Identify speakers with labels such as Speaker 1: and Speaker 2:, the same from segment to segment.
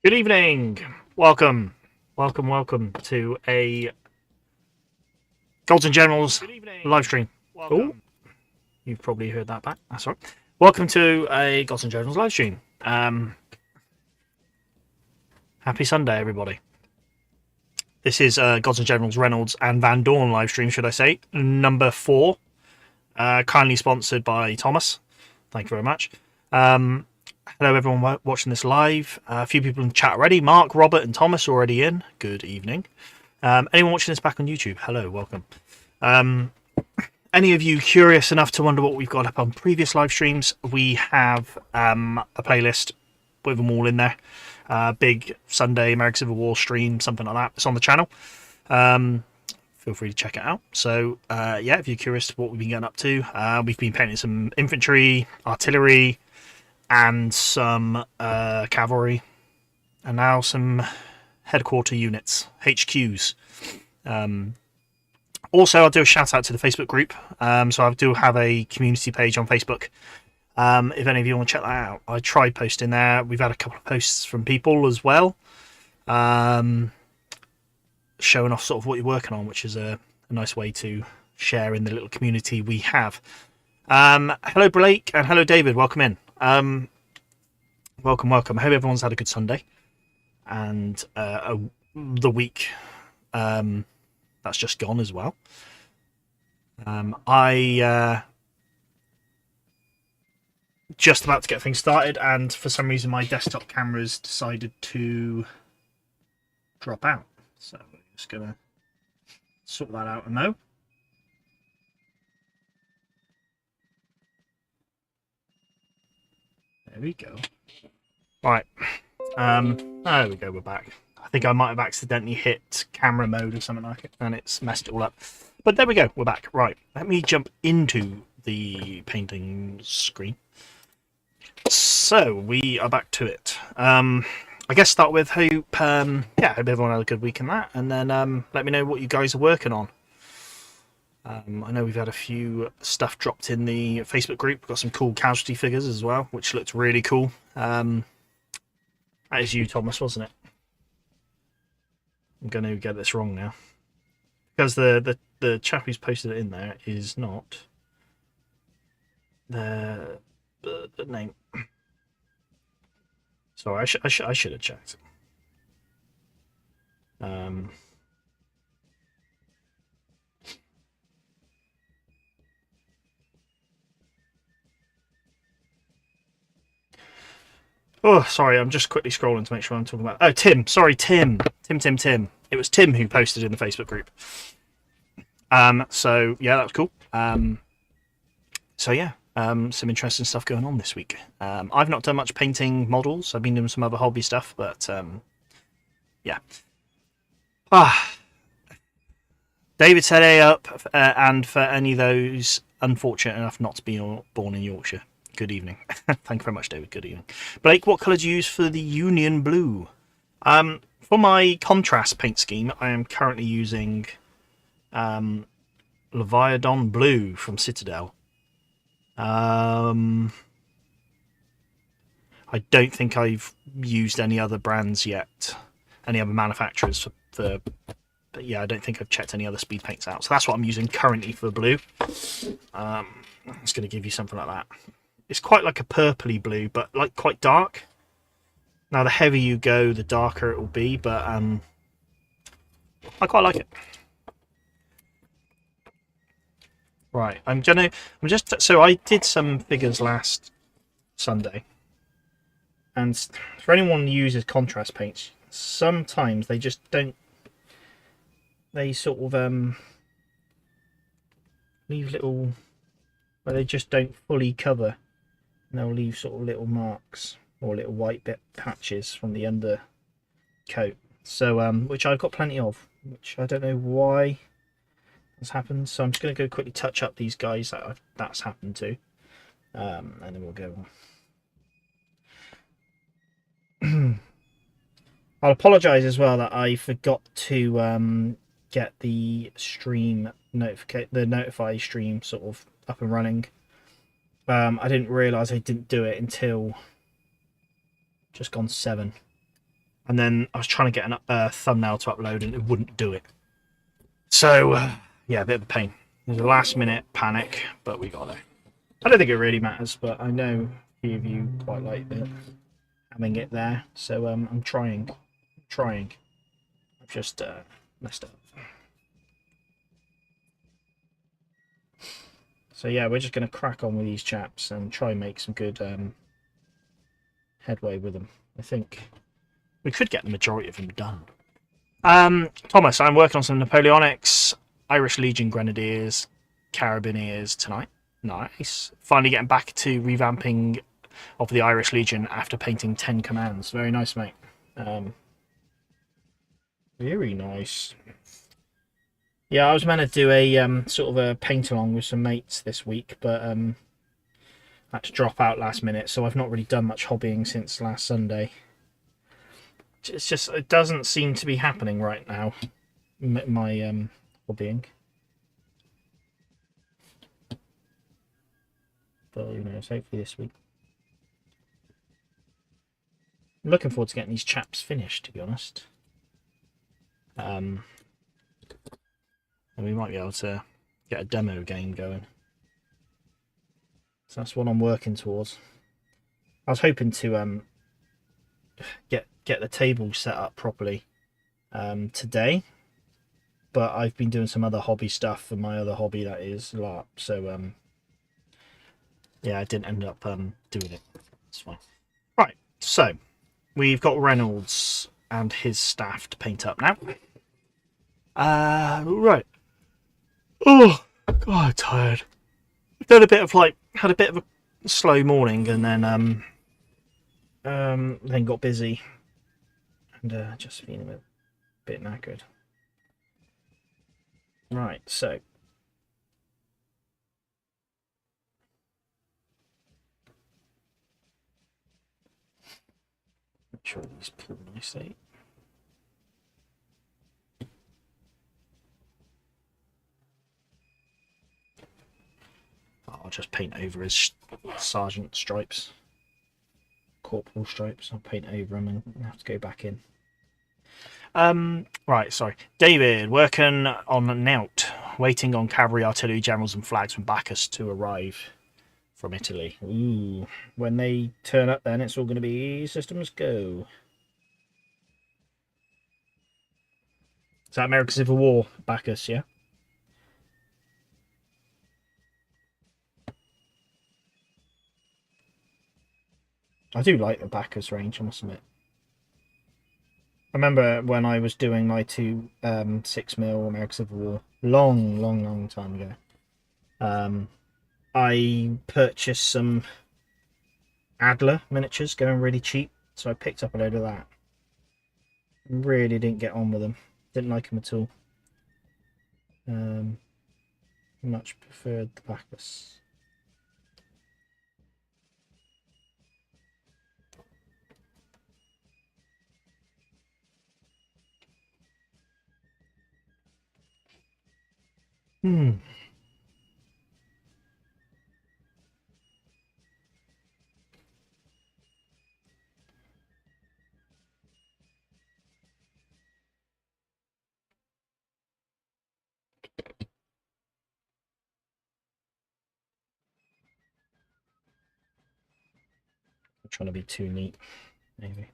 Speaker 1: Good evening. Welcome to a Gods and Generals live stream. Oh, you've probably heard that back. That's all right. Welcome to a Gods and Generals live stream. Happy Sunday, everybody. This is Gods and Generals Reynolds and Van Dorn live stream, should I say, number 4. Kindly sponsored by Thomas. Thank you very much. Hello, everyone watching this live. A few people in the chat already. Mark, Robert, and Thomas already in. Good evening. Anyone watching this back on YouTube? Hello, welcome. Any of you curious enough to wonder what we've got up on previous live streams? We have a playlist with them all in there. Big Sunday American Civil War stream, something like that. It's on the channel. Feel free to check it out. So, yeah, if you're curious what we've been getting up to, we've been painting some infantry, artillery, and some cavalry, and now some headquarter units, HQs. Also, I'll do a shout out to the Facebook group. So I do have a community page on Facebook. If any of you want to check that out, I tried posting there. We've had a couple of posts from people as well, showing off sort of what you're working on, which is a nice way to share in the little community we have. Hello, Blake, and hello, David. Welcome in. Welcome. I hope everyone's had a good Sunday and the week that's just gone as well. I just about to get things started, and for some reason my desktop camera's decided to drop out. So I'm just gonna sort that out now. There we go. Right. There we go, we're back. I think I might have accidentally hit camera mode or something like it, and it's messed it all up. But there we go, we're back. Right, let me jump into the painting screen. So, we are back to it. I guess start with hope, hope everyone had a good week in that, and then let me know what you guys are working on. I know we've had a few stuff dropped in the Facebook group. We've got some cool casualty figures as well, which looked really cool. That is you, Thomas, wasn't it? I'm going to get this wrong now. Because the chap who's posted it in there is not the name. Sorry, I should have checked. Oh, sorry, I'm just quickly scrolling to make sure I'm talking about... Oh, Tim. Sorry, Tim. Tim. It was Tim who posted in the Facebook group. So, yeah, that was cool. So, yeah, some interesting stuff going on this week. I've not done much painting models. I've been doing some other hobby stuff, but, yeah. David said A up, and for any of those unfortunate enough not to be born in Yorkshire. Good evening. Thank you very much, David. Good evening. Blake, what colour do you use for the Union Blue? For my contrast paint scheme, I am currently using Leviathan Blue from Citadel. I don't think I've used any other brands yet, any other manufacturers for but yeah, I don't think I've checked any other speed paints out. So that's what I'm using currently for blue. It's going to give you something like that. It's quite like a purpley blue, but like quite dark. Now, the heavier you go, the darker it will be, but I quite like it. Right, so I did some figures last Sunday, and for anyone who uses contrast paints, sometimes they just don't. They sort of leave little, where they just don't fully cover. And they'll leave sort of little marks or little white bit patches from the undercoat. So, which I've got plenty of, which I don't know why has happened. So I'm just going to go quickly touch up these guys that's happened to, and then we'll go on. I'll apologise as well that I forgot to get the stream notify stream sort of up and running. I didn't realise I didn't do it until just gone 7. and then I was trying to get a thumbnail to upload and it wouldn't do it. So yeah, a bit of a pain. It was a last minute panic, but we got there. I don't think it really matters, but I know a few of you quite like having it there, so I'm trying. I've just messed up. So yeah, we're just going to crack on with these chaps and try and make some good headway with them. I think we could get the majority of them done. Thomas, I'm working on some Napoleonics, Irish Legion Grenadiers, Carabiniers tonight. Nice. Finally getting back to revamping of the Irish Legion after painting 10 commands. Very nice, mate. Very nice. Yeah, I was meant to do a sort of a paint along with some mates this week, but had to drop out last minute, so I've not really done much hobbying since last Sunday. It's just, it doesn't seem to be happening right now, my hobbying. But who knows, hopefully this week. I'm looking forward to getting these chaps finished, to be honest. And we might be able to get a demo game going. So that's what I'm working towards. I was hoping to get the table set up properly today, but I've been doing some other hobby stuff for my other hobby, that is LARP. So yeah, I didn't end up doing it. It's fine. Right, so we've got Reynolds and his staff to paint up now. Right. Oh, God, I'm tired. I've done a bit of had a bit of a slow morning, and then got busy, and just feeling a bit knackered. Right, so make sure these pull nicely. I'll just paint over his sergeant stripes, corporal stripes. I'll paint over them and have to go back in. Right, sorry. David, working on Nout, waiting on cavalry, artillery, generals and flags from Bacchus to arrive from Italy. Ooh, when they turn up then it's all going to be systems go. Is that American Civil War Bacchus, yeah? I do like the Bacchus range, I must admit. I remember when I was doing my 6mm American Civil War, long time ago. I purchased some Adler miniatures going really cheap, so I picked up a load of that. Really didn't get on with them. Didn't like them at all. Much preferred the Bacchus. Hmm. I'm trying to be too neat, maybe.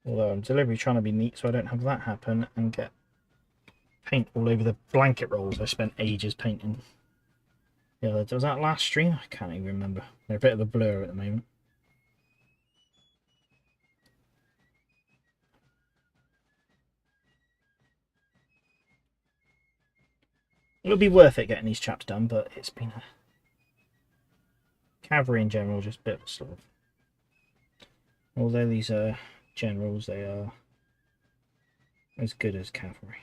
Speaker 1: Although I'm deliberately trying to be neat so I don't have that happen and get paint all over the blanket rolls I spent ages painting. Yeah, was that last stream? I can't even remember. They're a bit of a blur at the moment. It'll be worth it getting these chaps done, but it's been a cavalry in general, just a bit of a slog. Although these are generals, they are as good as cavalry.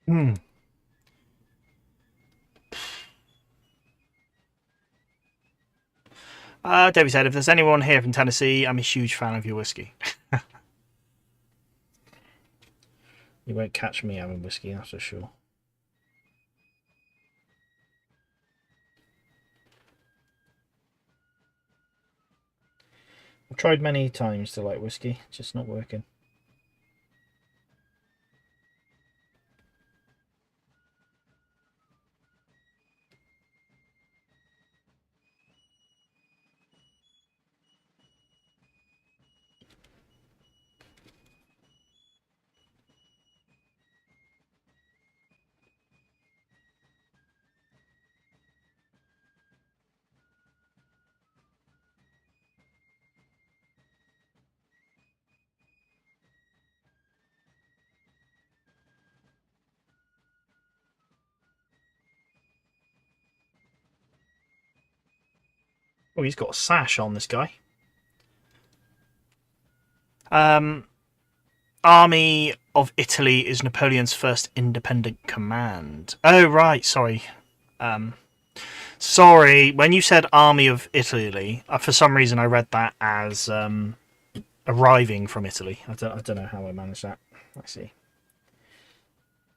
Speaker 1: Hmm. David said, if there's anyone here from Tennessee, I'm a huge fan of your whiskey. You won't catch me having whiskey, that's for sure. I've tried many times to like whiskey, just not working. Oh, he's got a sash on, this guy. Army of Italy is Napoleon's first independent command. Oh, right, sorry. Sorry, when you said Army of Italy, for some reason I read that as arriving from Italy. I don't know how I managed that. I see.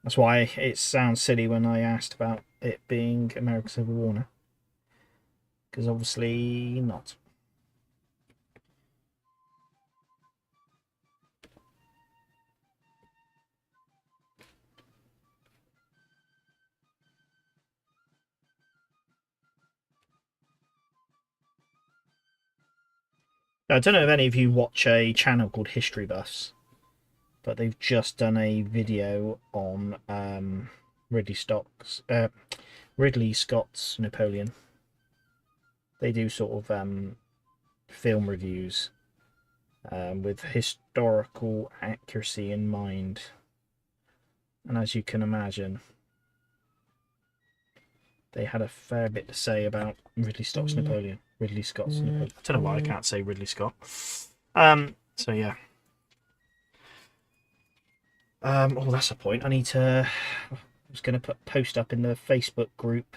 Speaker 1: That's why it sounds silly when I asked about it being American Civil War now. Because obviously not. I don't know if any of you watch a channel called History Buffs, but they've just done a video on Ridley Scott's Napoleon. They do sort of film reviews with historical accuracy in mind, and as you can imagine, they had a fair bit to say about Ridley Scott's Napoleon. I don't know why I can't say Ridley Scott. So yeah. Oh, that's a point. I was going to post up in the Facebook group,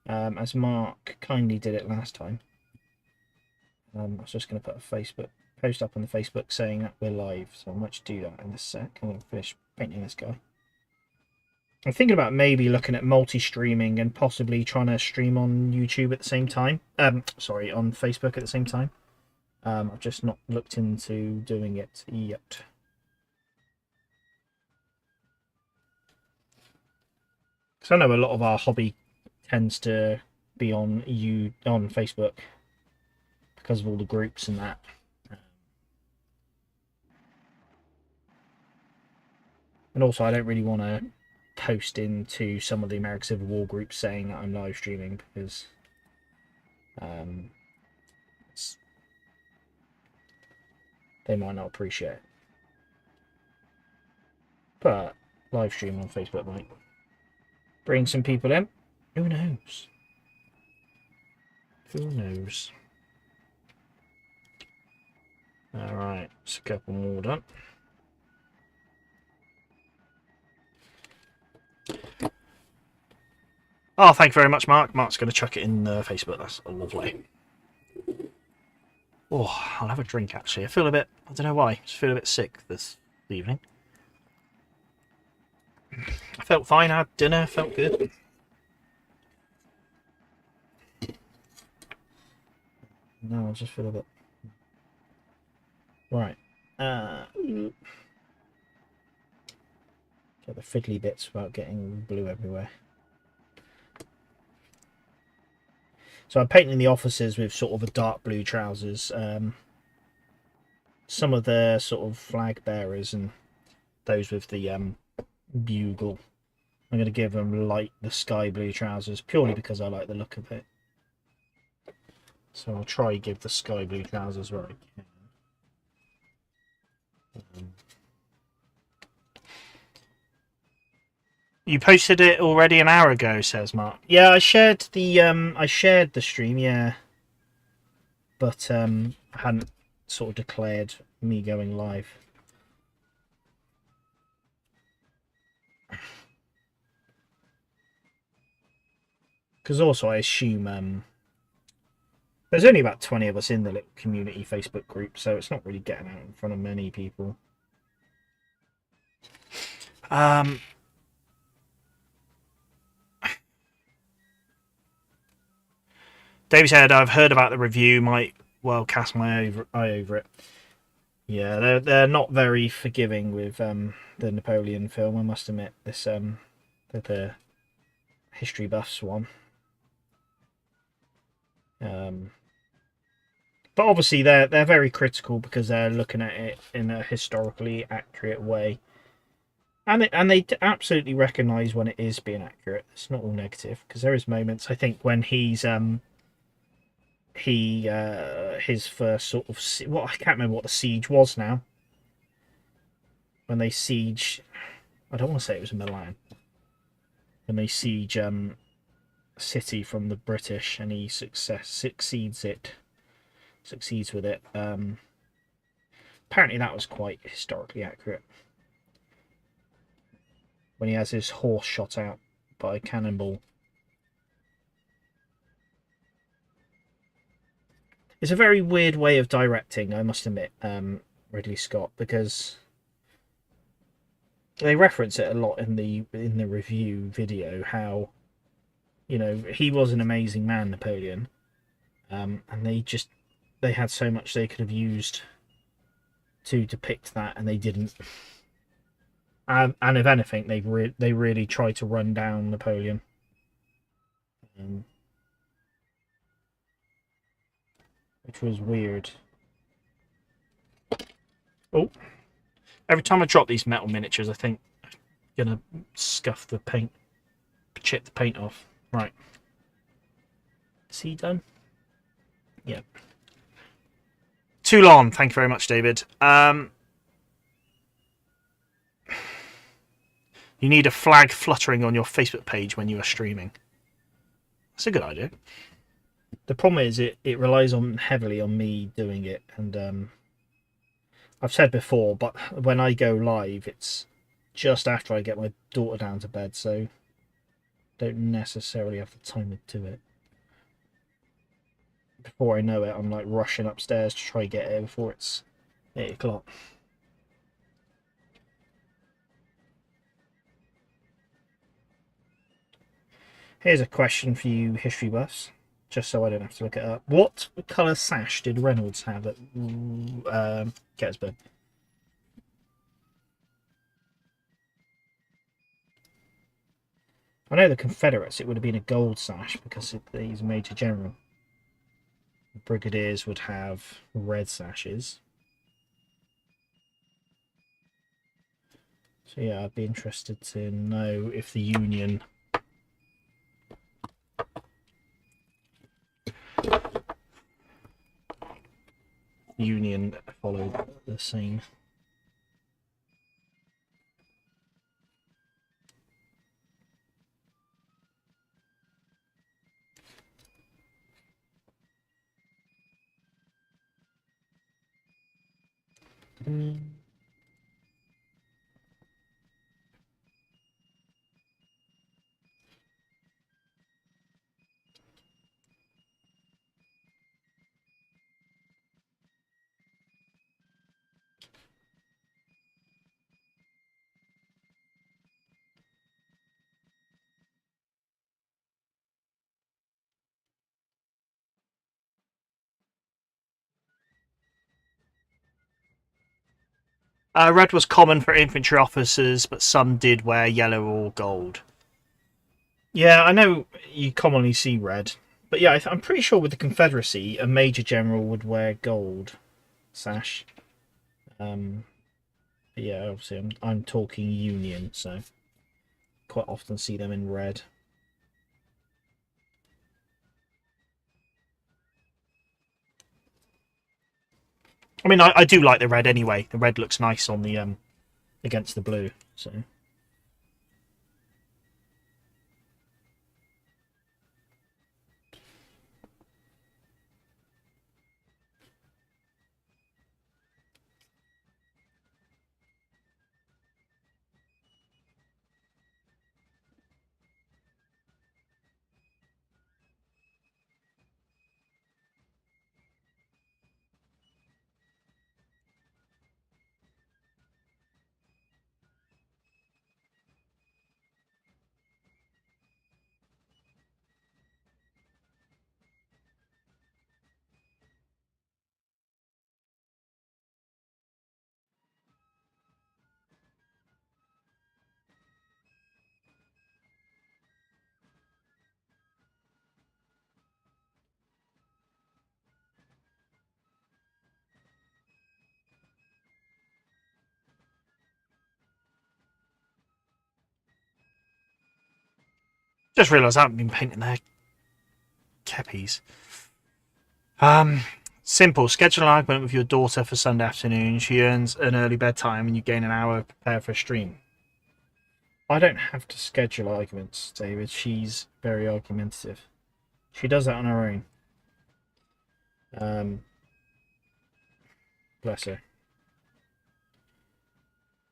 Speaker 1: as Mark kindly did it last time. I was just going to put a post up on the Facebook saying that we're live, so I might just do that in a sec. I'm going to finish painting this guy. I'm thinking about maybe looking at multi-streaming and possibly trying to stream on YouTube at the same time. Sorry, on Facebook at the same time. I've just not looked into doing it yet. Because I know a lot of our hobby tends to be on Facebook because of all the groups and that. And also, I don't really want to post into some of the American Civil War groups saying that I'm live streaming because they might not appreciate it. But live streaming on Facebook might bring some people in. Who knows? Who knows? Alright, it's a couple more done. Oh, thank you very much, Mark. Mark's going to chuck it in Facebook. That's lovely. Oh, I'll have a drink, actually. I feel a bit... I don't know why. I just feel a bit sick this evening. I felt fine. I had dinner. Felt good. No, I just feel a bit... Right. Get the fiddly bits without getting blue everywhere. So I'm painting the officers with sort of a dark blue trousers. Some of the sort of flag bearers and those with the bugle, I'm going to give them the sky blue trousers purely because I like the look of it. So I'll try give the sky blue trousers where I can. You posted it already an hour ago, says Mark. Yeah, I shared the stream, yeah. But I hadn't sort of declared me going live. Because also I assume There's only about 20 of us in the little community Facebook group, so it's not really getting out in front of many people. Davey said, I've heard about the review, might well cast my eye over it. Yeah, they're not very forgiving with the Napoleon film, I must admit. This the history buffs one. But obviously they're very critical because they're looking at it in a historically accurate way. And they absolutely recognise when it is being accurate. It's not all negative, because there is moments, I think, when he's his first sort of I can't remember what the siege was now. When they siege, I don't want to say it was Milan. When they siege city from the British, and he succeeds with it. Apparently, that was quite historically accurate. When he has his horse shot out by a cannonball. It's a very weird way of directing, I must admit, Ridley Scott, because they reference it a lot in the review video, how, you know, he was an amazing man, Napoleon, and they had so much they could have used to depict that, and they didn't. And if anything, they really tried to run down Napoleon. Which was weird. Oh, every time I drop these metal miniatures, I think I'm gonna scuff the paint, chip the paint off. Right. Is he done? Yeah. Toulon, thank you very much, David. You need a flag fluttering on your Facebook page when you are streaming. That's a good idea. The problem is it relies heavily on me doing it, and I've said before, but when I go live, it's just after I get my daughter down to bed, so don't necessarily have the time to do it. Before I know it, I'm like rushing upstairs to try and get it before it's 8 o'clock. Here's a question for you history buffs, just so I don't have to look it up. What colour sash did Reynolds have at Gettysburg? I know the Confederates, it would have been a gold sash because he's a Major General. The Brigadiers would have red sashes. So yeah, I'd be interested to know if the Union followed the same. Red was common for infantry officers, but some did wear yellow or gold. Yeah, I know you commonly see red. But yeah, I'm pretty sure with the Confederacy, a Major General would wear gold sash. Yeah, obviously I'm talking Union, so quite often see them in red. I mean, I do like the red anyway. The red looks nice on the against the blue. So. Just realised I haven't been painting their keppies. Simple. Schedule an argument with your daughter for Sunday afternoon. She earns an early bedtime and you gain an hour to prepare for a stream. I don't have to schedule arguments, David. She's very argumentative. She does that on her own. Bless her.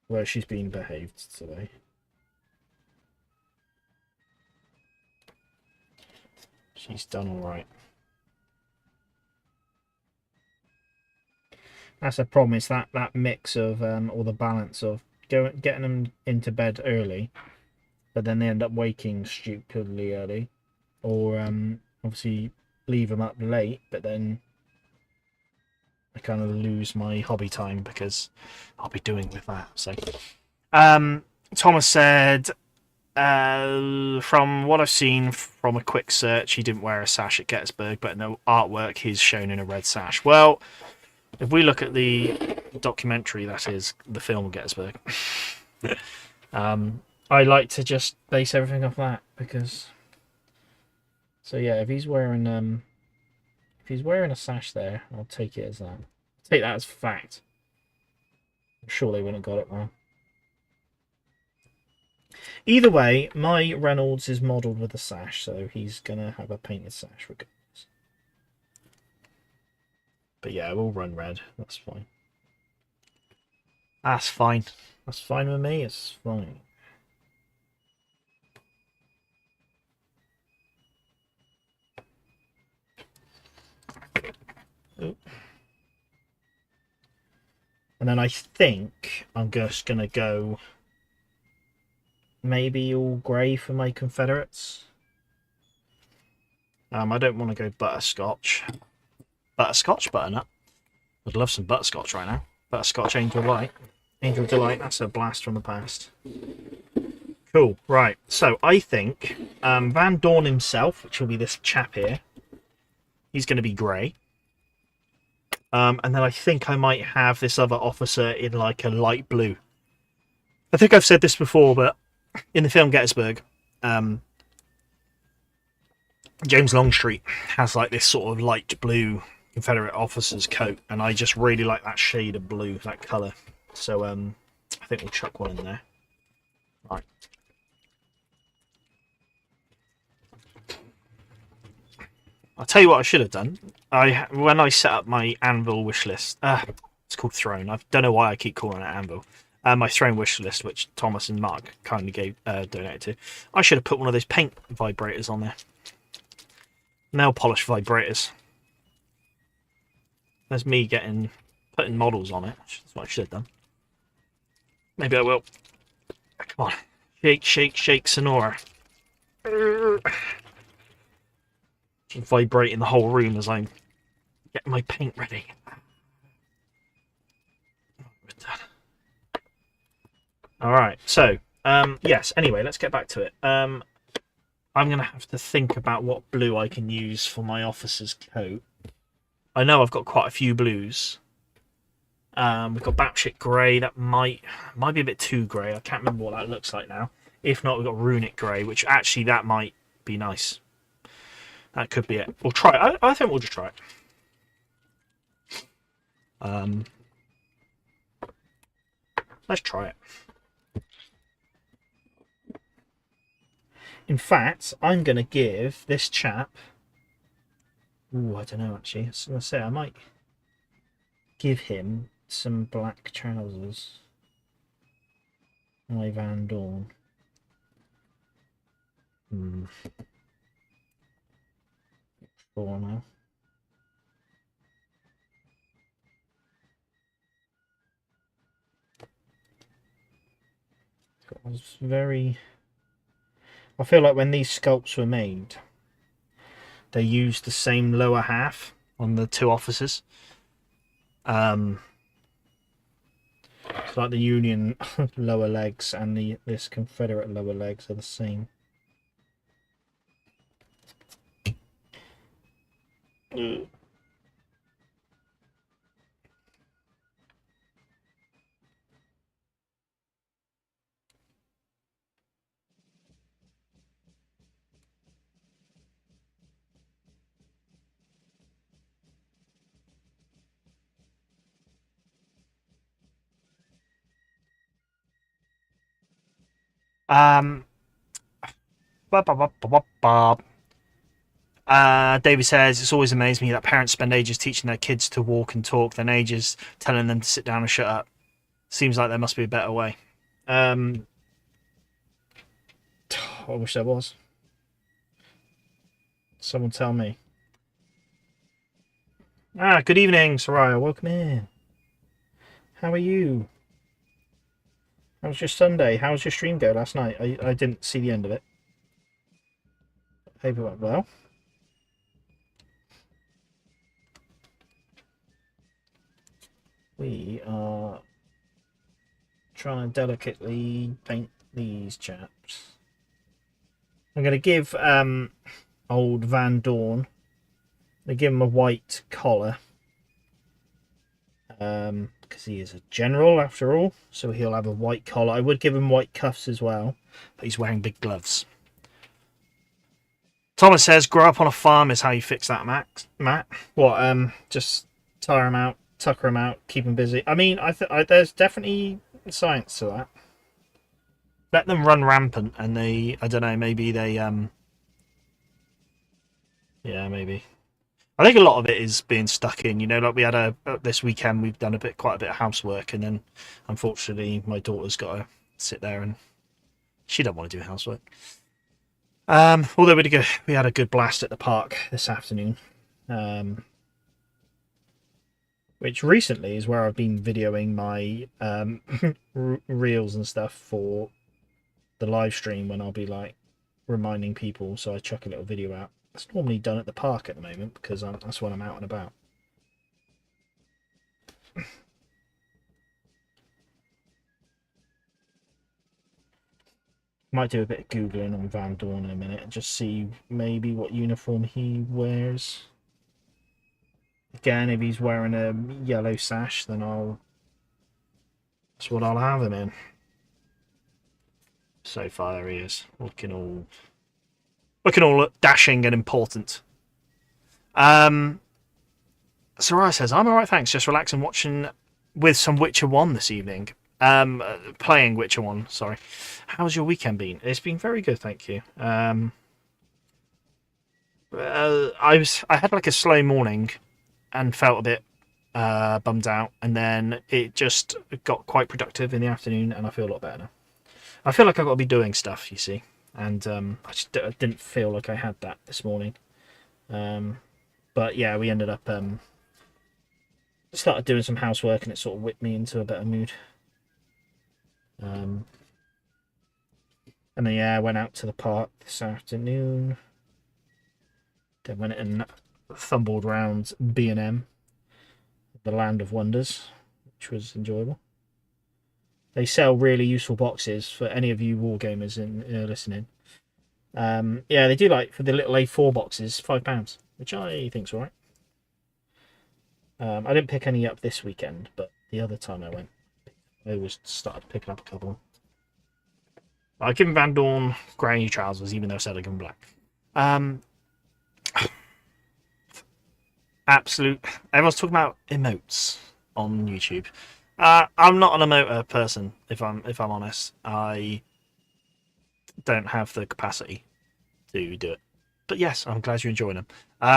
Speaker 1: Well, she's been behaved today. She's done all right. That's the problem. Is that mix of or the balance of getting them into bed early, but then they end up waking stupidly early, or obviously leave them up late, but then I kind of lose my hobby time because I'll be doing with that. So, Thomas said, from what I've seen from a quick search, he didn't wear a sash at Gettysburg, but in the artwork he's shown in a red sash. Well, if we look at the documentary, that is the film Gettysburg, I like to just base everything off that because. So yeah, if he's wearing a sash there, I'll take it as that. Take that as fact. I'm sure they wouldn't have got it wrong. Either way, my Reynolds is modelled with a sash, so he's gonna have a painted sash regardless. But yeah, we'll run red. That's fine. That's fine. That's fine with me. It's fine. Oop. And then I think I'm just gonna go maybe all grey for my Confederates. I don't want to go butterscotch. Butterscotch, butternut. I'd love some butterscotch right now. Butterscotch Angel Light. Angel Delight, that's a blast from the past. Cool, right. So I think Van Dorn himself, which will be this chap here, he's going to be grey. And then I think I might have this other officer in like a light blue. I think I've said this before, but in the film Gettysburg, James Longstreet has like this sort of light blue Confederate officer's coat, and I just really like that shade of blue, that colour. So I think we'll chuck one in there. Right. I'll tell you what I should have done. When I set up my Anvil wish list, it's called Throne. I don't know why I keep calling it Anvil. My Throne wish list, which Thomas and Mark kindly donated to, I should have put one of those paint vibrators on there. Nail polish vibrators. There's me putting models on it. That's what I should have done. Maybe I will. Come on. Shake, shake, shake, Sonora. Vibrating the whole room as I'm getting my paint ready. Alright, so, yes, anyway, let's get back to it. I'm going to have to think about what blue I can use for my officer's coat. I know I've got quite a few blues. We've got batshit grey. That might be a bit too grey. I can't remember what that looks like now. If not, we've got runic grey, which actually that might be nice. That could be it. We'll try it. I think we'll just try it. Let's try it. In fact, I'm going to give this chap... Ooh, I don't know, actually. I was going to say, I might give him some black trousers. My Van Dorn. Four now. It's very... I feel like when these sculpts were made, they used the same lower half on the two officers. It's like the Union lower legs and this Confederate lower legs are the same. Um, David says, it's always amazed me that parents spend ages teaching their kids to walk and talk, then ages telling them to sit down and shut up. Seems like there must be a better way. I wish there was. Someone tell me. Good evening, Soraya. Welcome in. How are you? How was your Sunday? How was your stream go last night? I didn't see the end of it. Hope it went well. We are trying to delicately paint these chaps. I'm going to give old Van Dorn, I give him a white collar, because he is a general after all, so he'll have a white collar. I would give him white cuffs as well, but he's wearing big gloves. Thomas says, grow up on a farm is how you fix that, Matt. What, just tire him out, tucker him out, keep him busy. I mean, there's definitely science to that. Let them run rampant, and I don't know, maybe they, yeah, maybe. I think a lot of it is being stuck in, you know, like we had this weekend, we've done quite a bit of housework, and then, unfortunately, my daughter's got to sit there, and she don't want to do housework. Although we had a good blast at the park this afternoon, which recently is where I've been videoing my reels and stuff for the live stream, when I'll be like reminding people, so I chuck a little video out. It's normally done at the park at the moment because that's when I'm out and about. Might do a bit of googling on Van Dorn in a minute and just see maybe what uniform he wears. Again, if he's wearing a yellow sash, then that's what I'll have him in. So far, there he is, looking all dashing and important. Soraya says, I'm alright, thanks. Just relaxing, watching with some Witcher 1 this evening. Playing Witcher 1, sorry. How's your weekend been? It's been very good, thank you. I had like a slow morning and felt a bit bummed out, and then it just got quite productive in the afternoon, and I feel a lot better now. I feel like I've got to be doing stuff, you see, and I just didn't feel like I had that this morning. But yeah, we ended up started doing some housework, and it sort of whipped me into a better mood. And then yeah, I went out to the park this afternoon. Then went and thumbled round B&M, the Land of Wonders, which was enjoyable. They sell really useful boxes for any of you wargamers listening. Yeah, they do, like for the little A4 boxes, £5, which I think's alright. I didn't pick any up this weekend, but the other time I went, I always started picking up a couple. I give him Van Dorn grey trousers, even though I said I give him black. Absolute. Everyone's talking about emotes on YouTube. I'm not an emoter person, if I'm honest. I don't have the capacity to do it. But yes, I'm glad you're enjoying them.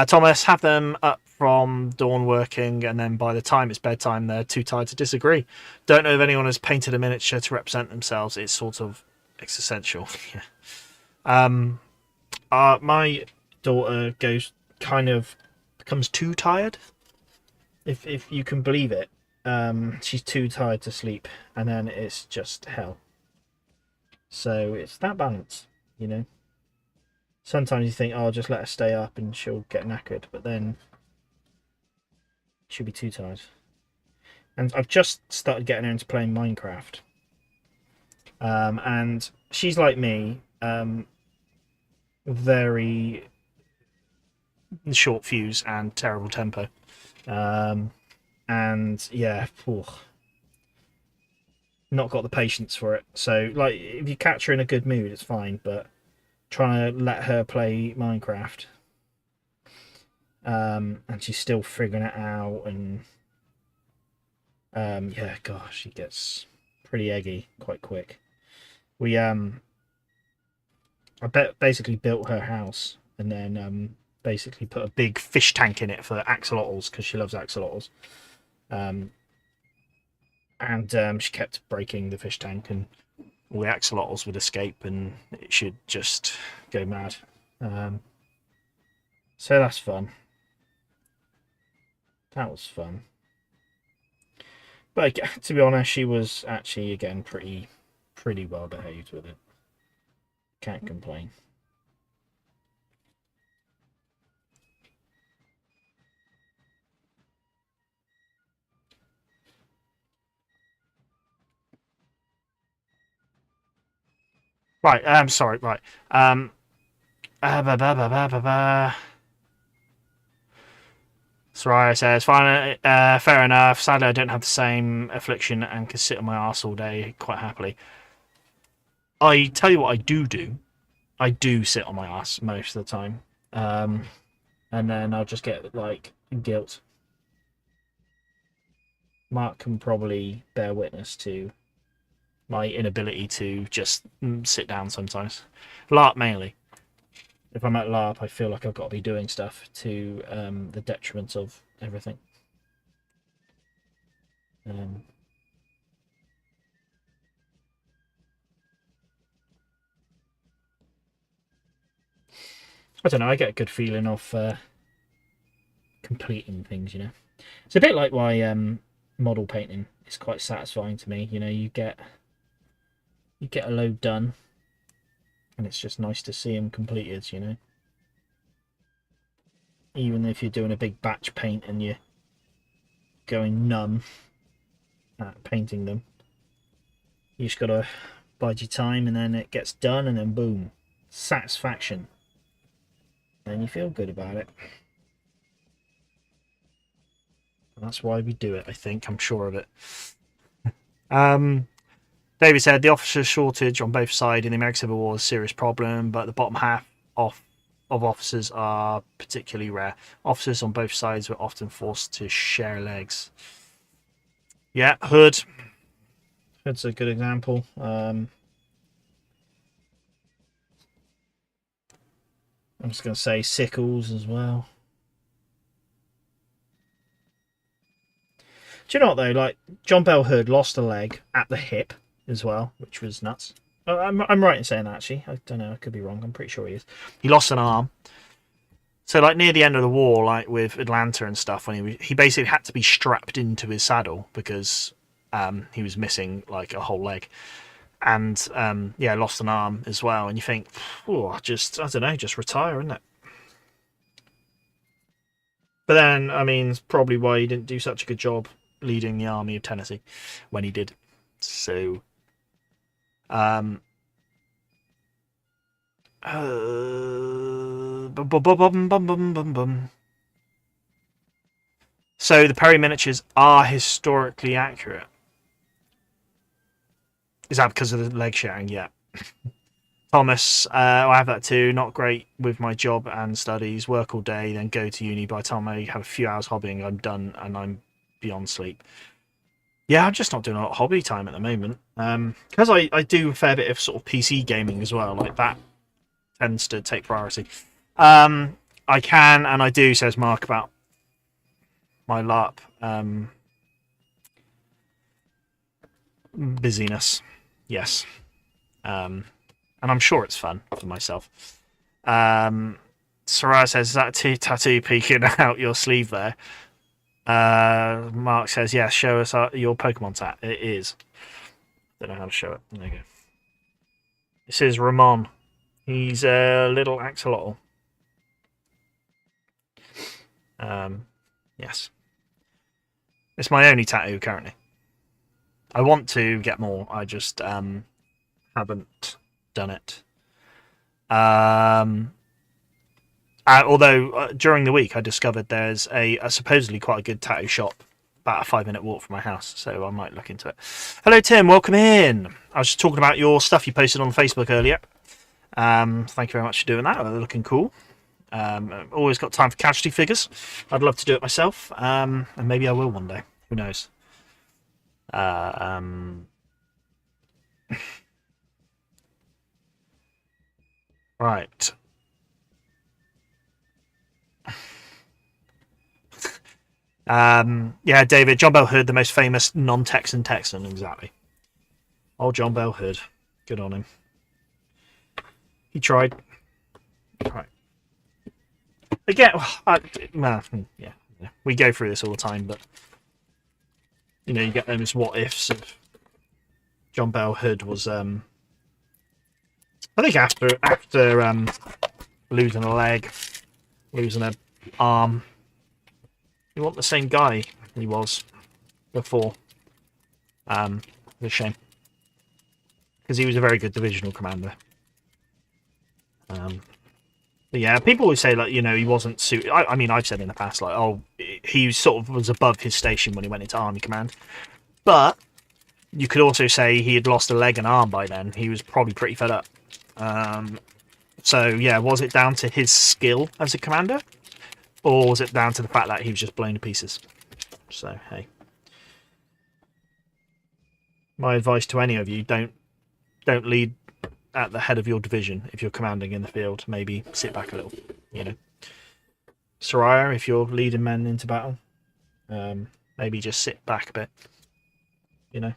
Speaker 1: Thomas, have them up from dawn working, and then by the time it's bedtime, they're too tired to disagree. Don't know if anyone has painted a miniature to represent themselves. It's sort of existential. My daughter becomes too tired, if you can believe it. She's too tired to sleep, and then it's just hell. So it's that balance, you know. Sometimes you think, oh, I'll just let her stay up and she'll get knackered, but then she'll be too tired. And I've just started getting her into playing Minecraft. And she's like me, very short fuse and terrible tempo. And yeah, not got the patience for it. So, like, if you catch her in a good mood, it's fine, but trying to let her play Minecraft, and she's still figuring it out, and yeah, gosh, she gets pretty eggy quite quick. We basically built her house and then basically put a big fish tank in it for axolotls because she loves axolotls. And she kept breaking the fish tank, and all the axolotls would escape, and it should just go mad. So that's fun. That was fun. But to be honest, she was actually again pretty well behaved with it. Can't complain. Right, sorry, right. Soraya says, fine, fair enough. Sadly, I don't have the same affliction and can sit on my arse all day quite happily. I tell you what I do. I do sit on my ass most of the time. And then I'll just get, like, guilt. Mark can probably bear witness to my inability to just sit down sometimes. LARP mainly. If I'm at LARP, I feel like I've got to be doing stuff to the detriment of everything. I don't know, I get a good feeling of completing things, you know. It's a bit like why model painting is quite satisfying to me. You know, you get a load done, and it's just nice to see them completed, you know. Even if you're doing a big batch paint and you're going numb at painting them, you just gotta bide your time, and then it gets done, and then boom, satisfaction. And you feel good about it. And that's why we do it, I think. I'm sure of it. David said, the officer shortage on both sides in the American Civil War is a serious problem, but the bottom half of officers are particularly rare. Officers on both sides were often forced to share legs. Yeah, Hood's a good example. I'm just going to say Sickles as well. Do you know what, though? Like, John Bell Hood lost a leg at the hip as well, which was nuts. I'm right in saying that, actually. I don't know, I could be wrong. I'm pretty sure he is. He lost an arm. So, like, near the end of the war, like with Atlanta and stuff, when he basically had to be strapped into his saddle because he was missing, like, a whole leg. And, yeah, lost an arm as well. And you think, oh, I don't know, just retire, isn't it? But then, I mean, it's probably why he didn't do such a good job leading the Army of Tennessee when he did. So, so the Perry miniatures are historically accurate. Is that because of the leg sharing? Yeah. Thomas, I have that too. Not great with my job and studies. Work all day, then go to uni. By the time I have a few hours hobbying, I'm done and I'm beyond sleep. Yeah, I'm just not doing a lot of hobby time at the moment. Because I do a fair bit of sort of PC gaming as well. Like, that tends to take priority. I can and I do, says Mark, about my LARP busyness. Yes. And I'm sure it's fun for myself. Sarah says, is that a tattoo peeking out your sleeve there? Mark says, yes, show us your Pokemon tat. It is. Don't know how to show it. There you go. This is Ramon. He's a little axolotl. Yes. It's my only tattoo currently. I want to get more. I just haven't done it. Although during the week I discovered there's a supposedly quite a good tattoo shop about a 5-minute walk from my house, so I might look into it. Hello Tim, welcome in. I was just talking about your stuff you posted on Facebook earlier. Thank you very much for doing that. They're looking cool. Always got time for casualty figures. I'd love to do it myself, and maybe I will one day. Who knows? Right, Right. Yeah, David, John Bell Hood, the most famous non-Texan Texan, exactly. Oh, John Bell Hood. Good on him. He tried. Right. Again, yeah, we go through this all the time, but you know, you get those what ifs of John Bell Hood was. I think after losing a leg, losing an arm, he wasn't the same guy he was before. It's a shame because he was a very good divisional commander. But yeah, people always say, like, you know, he wasn't suited. I mean, I've said in the past, like, oh, he sort of was above his station when he went into Army Command. But you could also say he had lost a leg and arm by then. He was probably pretty fed up. So, yeah, was it down to his skill as a commander? Or was it down to the fact that he was just blown to pieces? So, hey. My advice to any of you, don't lead at the head of your division if you're commanding in the field. Maybe sit back a little, you know. Soraya, if you're leading men into battle, maybe just sit back a bit, you know,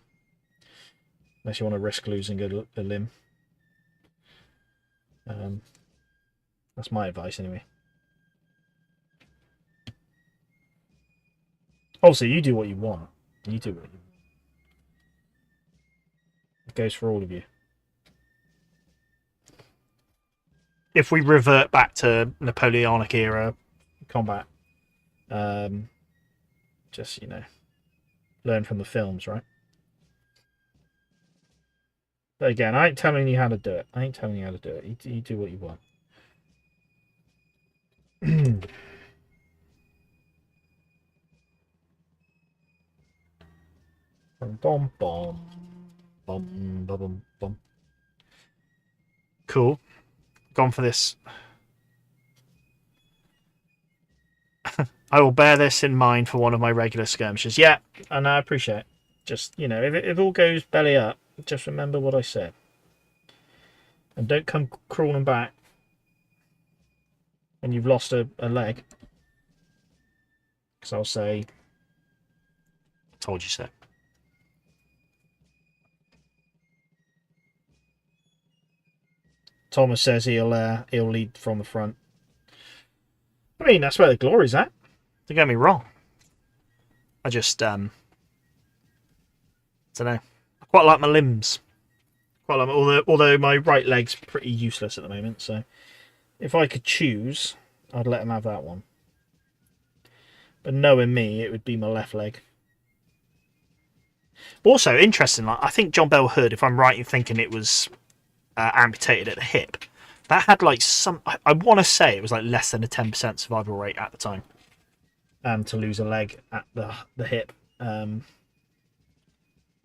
Speaker 1: unless you want to risk losing a limb. That's my advice anyway. Also, you do what you want. You do what you want. It goes for all of you. If we revert back to Napoleonic era combat, just, you know, learn from the films, right? But again, I ain't telling you how to do it. I ain't telling you how to do it. You do what you want. Bom, bom, bom, bom, bom. Cool. Gone for this. I will bear this in mind for one of my regular skirmishes. Yeah, and I appreciate it. Just, you know, if it all goes belly up, just remember what I said. And don't come crawling back when you've lost a leg. Because I'll say, told you so. Thomas says he'll lead from the front. I mean, that's where the glory's at. Don't get me wrong. I just don't know. I quite like my limbs. Quite like although my right leg's pretty useless at the moment. So if I could choose, I'd let him have that one. But knowing me, it would be my left leg. Also, interesting. Like, I think John Bell Hood, if I'm right in thinking it was amputated at the hip, that had like some. I want to say it was like less than a 10% survival rate at the time. To lose a leg at the hip.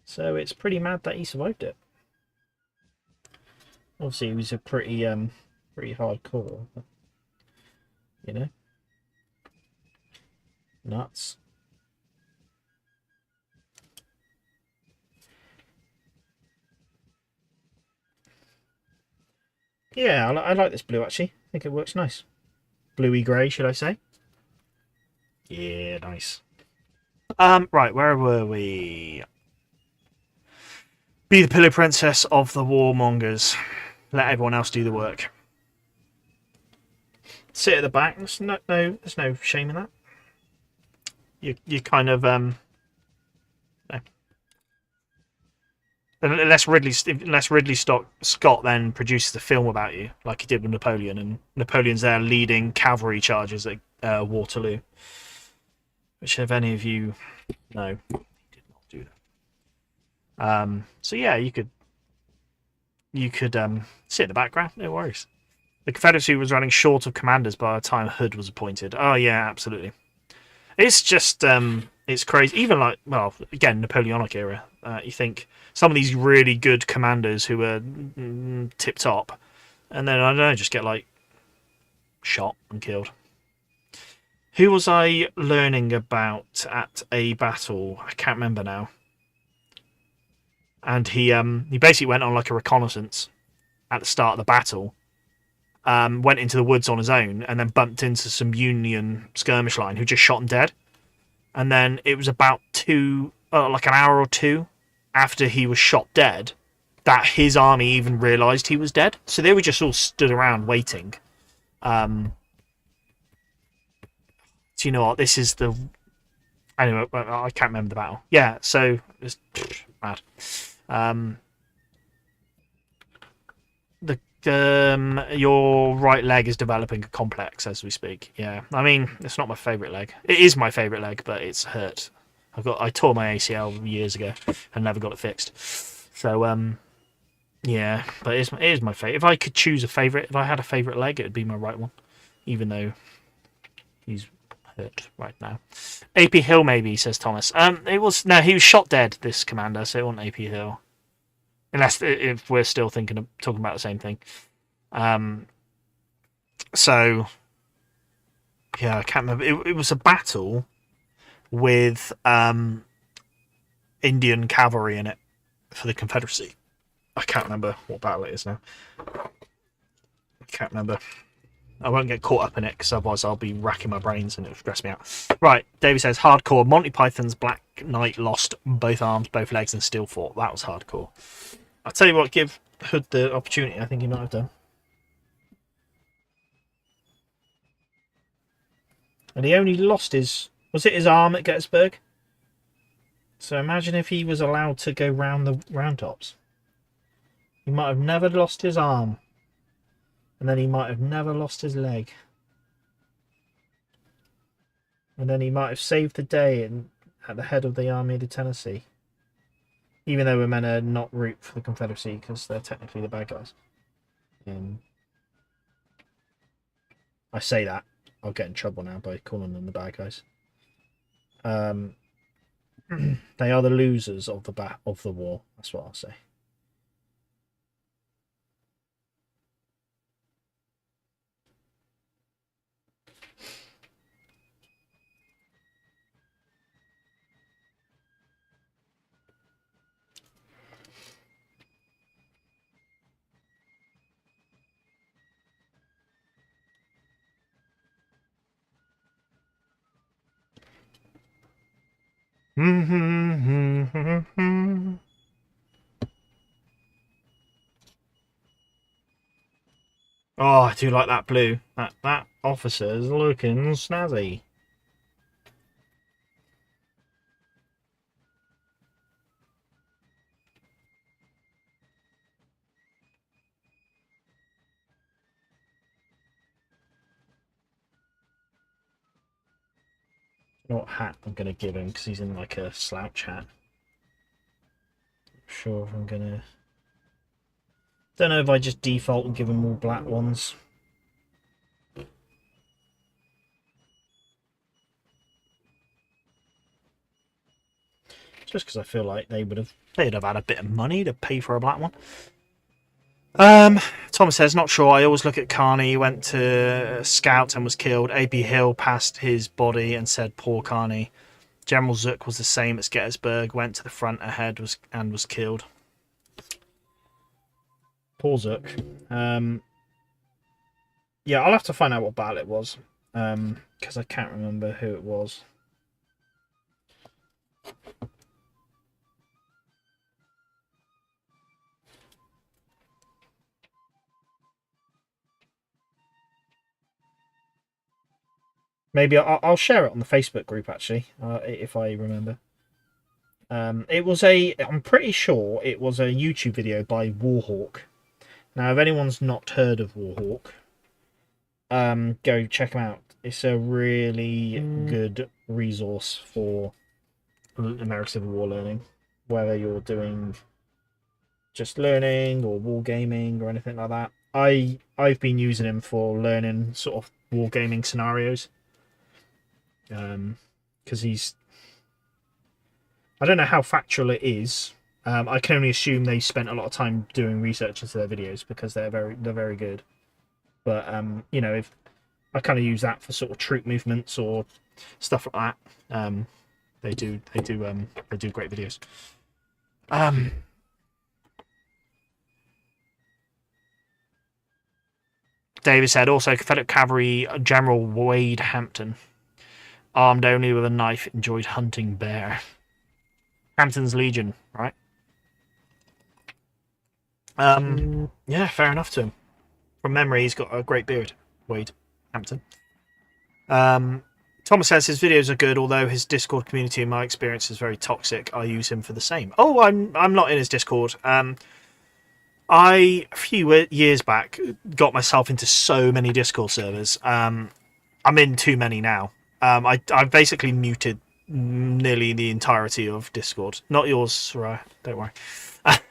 Speaker 1: So it's pretty mad that he survived it. Obviously, he was a pretty hardcore, you know, nuts. Yeah, I like this blue actually. I think it works nice. Bluey grey, should I say? Yeah, nice. Right, where were we? Be the pillow princess of the warmongers. Let everyone else do the work. Sit at the back. There's no shame in that. You kind of no. Unless Ridley Scott then produces a film about you, like he did with Napoleon, and Napoleon's there leading cavalry charges at Waterloo. Which, if any of you know, he did not do that. So yeah, you could sit in the background, no worries. The Confederacy was running short of commanders by the time Hood was appointed. Oh yeah, absolutely. It's just it's crazy. Even like, well, again, Napoleonic era. You think some of these really good commanders who were tip top, and then I don't know, just get like shot and killed. Who was I learning about at a battle? I can't remember now. And he basically went on like a reconnaissance at the start of the battle, went into the woods on his own and then bumped into some Union skirmish line who just shot him dead. And then it was about like an hour or two after he was shot dead that his army even realised he was dead. So they were just all stood around waiting. Do you know what? This is the... Anyway, I can't remember the battle. Yeah, so... It's mad. Your right leg is developing a complex as we speak. Yeah, I mean, it's not my favourite leg. It is my favourite leg, but it's hurt. I tore my ACL years ago and never got it fixed. So, yeah, but it is my favourite. If I could choose a favourite, if I had a favourite leg, it would be my right one, even though he's hurt right now. AP Hill, maybe, says Thomas. He was shot dead, this commander, so it wasn't AP Hill. Unless if we're still talking about the same thing. So yeah, I can't remember. It was a battle with Indian cavalry in it for the Confederacy. I can't remember what battle it is now. I can't remember. I won't get caught up in it because otherwise I'll be racking my brains and it'll stress me out. Right, David says, hardcore. Monty Python's Black Knight lost both arms, both legs, and still fought. That was hardcore. I'll tell you what, give Hood the opportunity. I think he might have done. And he only lost his... Was it his arm at Gettysburg? So imagine if he was allowed to go round the round tops. He might have never lost his arm. And then he might have never lost his leg. And then he might have saved the day at the head of the Army of the Tennessee. Even though we're meant to not root for the Confederacy because they're technically the bad guys. I say that. I'll get in trouble now by calling them the bad guys. They are the losers of the war. That's what I'll say. Oh, I do like that blue. That officer's looking snazzy. You know what hat I'm going to give him because he's in like a slouch hat. I'm sure if I'm going to... Don't know if I just default and give him all black ones. Just because I feel like they'd have had a bit of money to pay for a black one. Thomas says, not sure. I always look at Carney. He went to scout and was killed. AP Hill passed his body and said, poor Carney. General Zook was the same at Gettysburg. Went to the front ahead and was killed. Poor Zook. Yeah, I'll have to find out what battle it was. Because I can't remember who it was. Maybe I'll share it on the Facebook group, actually, if I remember. It was I'm pretty sure it was a YouTube video by Warhawk. Now, if anyone's not heard of Warhawk, go check him out. It's a really good resource for American Civil War learning, whether you're doing just learning or wargaming or anything like that. I've been using him for learning sort of wargaming scenarios. Because he's... I don't know how factual it is. I can only assume they spent a lot of time doing research into their videos because they're very good. But you know, if I kind of use that for sort of troop movements or stuff like that, they do great videos. David said, also Confederate Cavalry General Wade Hampton, armed only with a knife, enjoyed hunting bear. Hampton's Legion, right? Yeah, fair enough to him. From memory, he's got a great beard, Wade Hampton. Thomas says his videos are good, although his Discord community, in my experience, is very toxic. I use him for the same. Oh, I'm not in his Discord. I, a few years back, got myself into so many Discord servers. I'm in too many now. I've basically muted nearly the entirety of Discord. Not yours, Soraya, don't worry.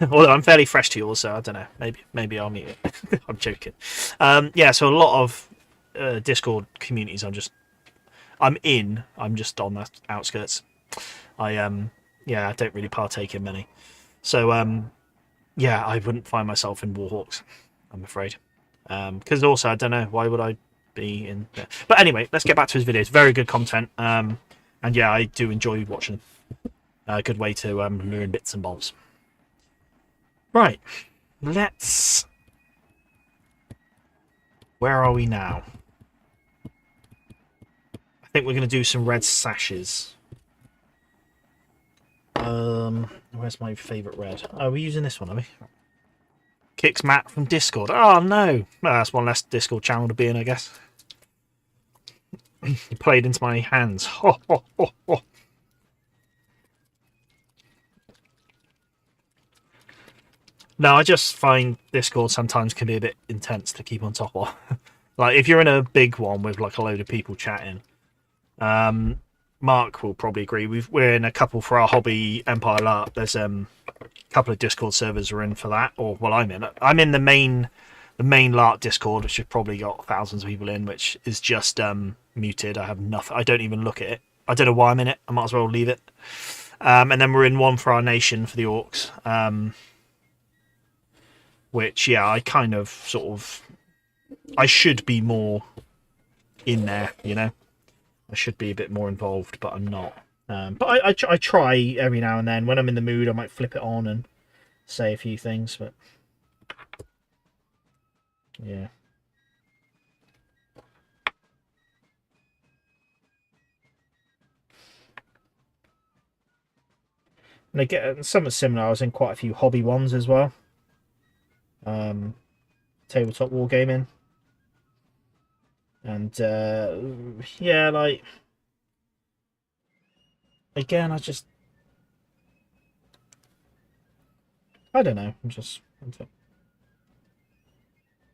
Speaker 1: Although I'm fairly fresh to yours, so I don't know. Maybe I'll mute it. I'm joking. Yeah, so a lot of Discord communities I'm in. I'm just on the outskirts. I don't really partake in many. So yeah, I wouldn't find myself in Warhawks, I'm afraid. Because also, I don't know, why would I be in there? But anyway, let's get back to his videos. Very good content. And yeah, I do enjoy watching them. A good way to learn bits and bobs. Right, let's... Where are we now? I think we're going to do some red sashes. Where's my favourite red? Oh, we're using this one, are we? Kicks Matt from Discord. Oh, no. Well, that's one less Discord channel to be in, I guess. He played into my hands. Ho, ho, ho, ho. No, I just find Discord sometimes can be a bit intense to keep on top of. Like, if you're in a big one with, like, a load of people chatting, Mark will probably agree. We're in a couple for our hobby Empire LARP. There's a couple of Discord servers we're in for that. Or, well, I'm in the main LARP Discord, which has probably got thousands of people in, which is just muted. I have nothing. I don't even look at it. I don't know why I'm in it. I might as well leave it. And then we're in one for our nation for the orcs. Which, yeah, I kind of sort of... I should be more in there, you know? I should be a bit more involved, but I'm not. But I try every now and then. When I'm in the mood, I might flip it on and say a few things, but... Yeah. And again, something similar. I was in quite a few hobby ones as well. Tabletop wargaming. And yeah, like, again, I don't know.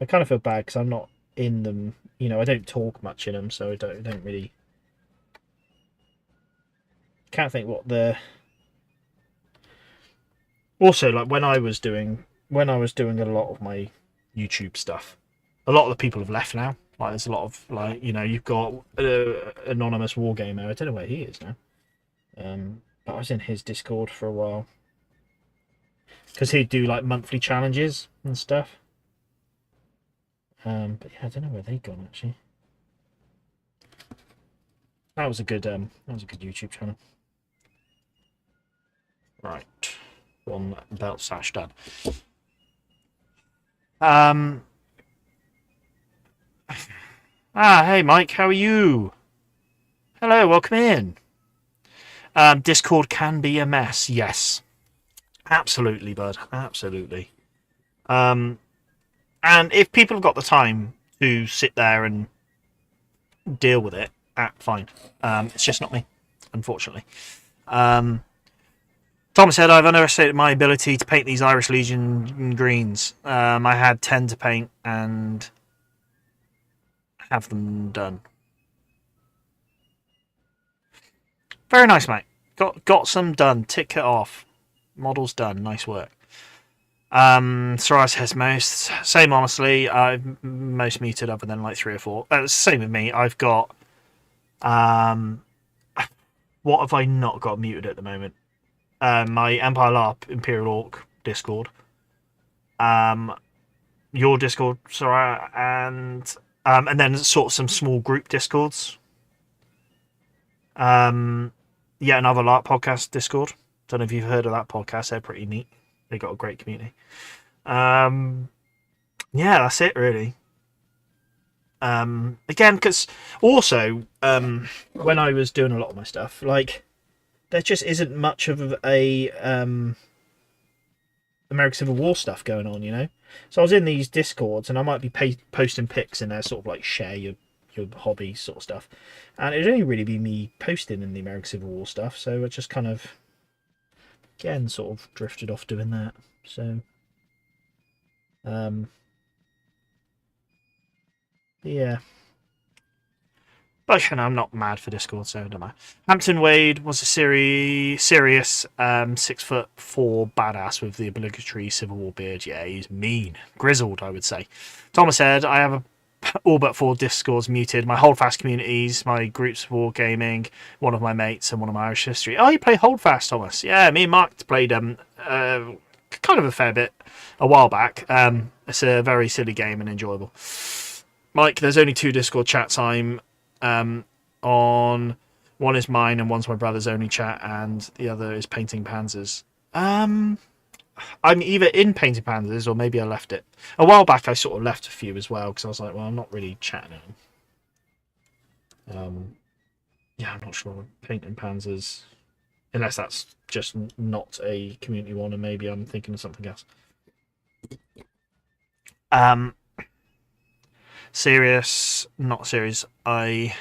Speaker 1: I kind of feel bad because I'm not in them. You know, I don't talk much in them, so I don't really. Can't think what the. Also, like when I was doing a lot of my YouTube stuff, a lot of the people have left now. Like there's a lot of, like, you know, you've got anonymous wargamer. I don't know where he is now. But I was in his Discord for a while because he'd do like monthly challenges and stuff. But yeah, I don't know where they've gone actually. That was a good YouTube channel. Right, one belt sash done. Hey Mike, how are you? Hello, welcome in. Discord can be a mess, yes. Absolutely, bud. Absolutely. And if people have got the time to sit there and deal with it, fine. It's just not me, unfortunately. Thomas said, I've underestimated my ability to paint these Irish Legion greens. I had 10 to paint and have them done. Very nice, mate. Got some done. Tick it off. Models done. Nice work. Soraya says most. Same, honestly. I've most muted other than like 3 or 4. Same with me. I've got... what have I not got muted at the moment? My Empire LARP Imperial Orc Discord. Your Discord, Soraya, and then sort of some small group Discords. Yeah, another LARP podcast Discord. Don't know if you've heard of that podcast. They're pretty neat. They got a great community. Yeah, that's it really. Again, because also when I was doing a lot of my stuff, like there just isn't much of a American Civil War stuff going on, you know. So I was in these discords, and I might be posting pics in there, sort of like share your hobby sort of stuff, and it'd only really be me posting in the American Civil War stuff. So I just kind of again sort of drifted off doing that. So yeah. But you know, I'm not mad for Discord, so don't mind. Hampton Wade was a serious 6'4" badass with the obligatory Civil War beard. Yeah, he's mean, grizzled, I would say. Thomas said, "I have all but 4 Discords muted. My Holdfast communities, my groups of wargaming, one of my mates, and one of my Irish history." Oh, you play Holdfast, Thomas? Yeah, me and Mark played kind of a fair bit a while back. It's a very silly game and enjoyable. Mike, there's only 2 Discord chats I'm on. One is mine and one's my brother's only chat, and the other is Painting Panzers. I'm either in Painting Panzers or maybe I left it. A while back I sort of left a few as well because I was like, well, I'm not really chatting at them. Yeah, I'm not sure. Painting Panzers, unless that's just not a community one and maybe I'm thinking of something else. Serious, not serious. I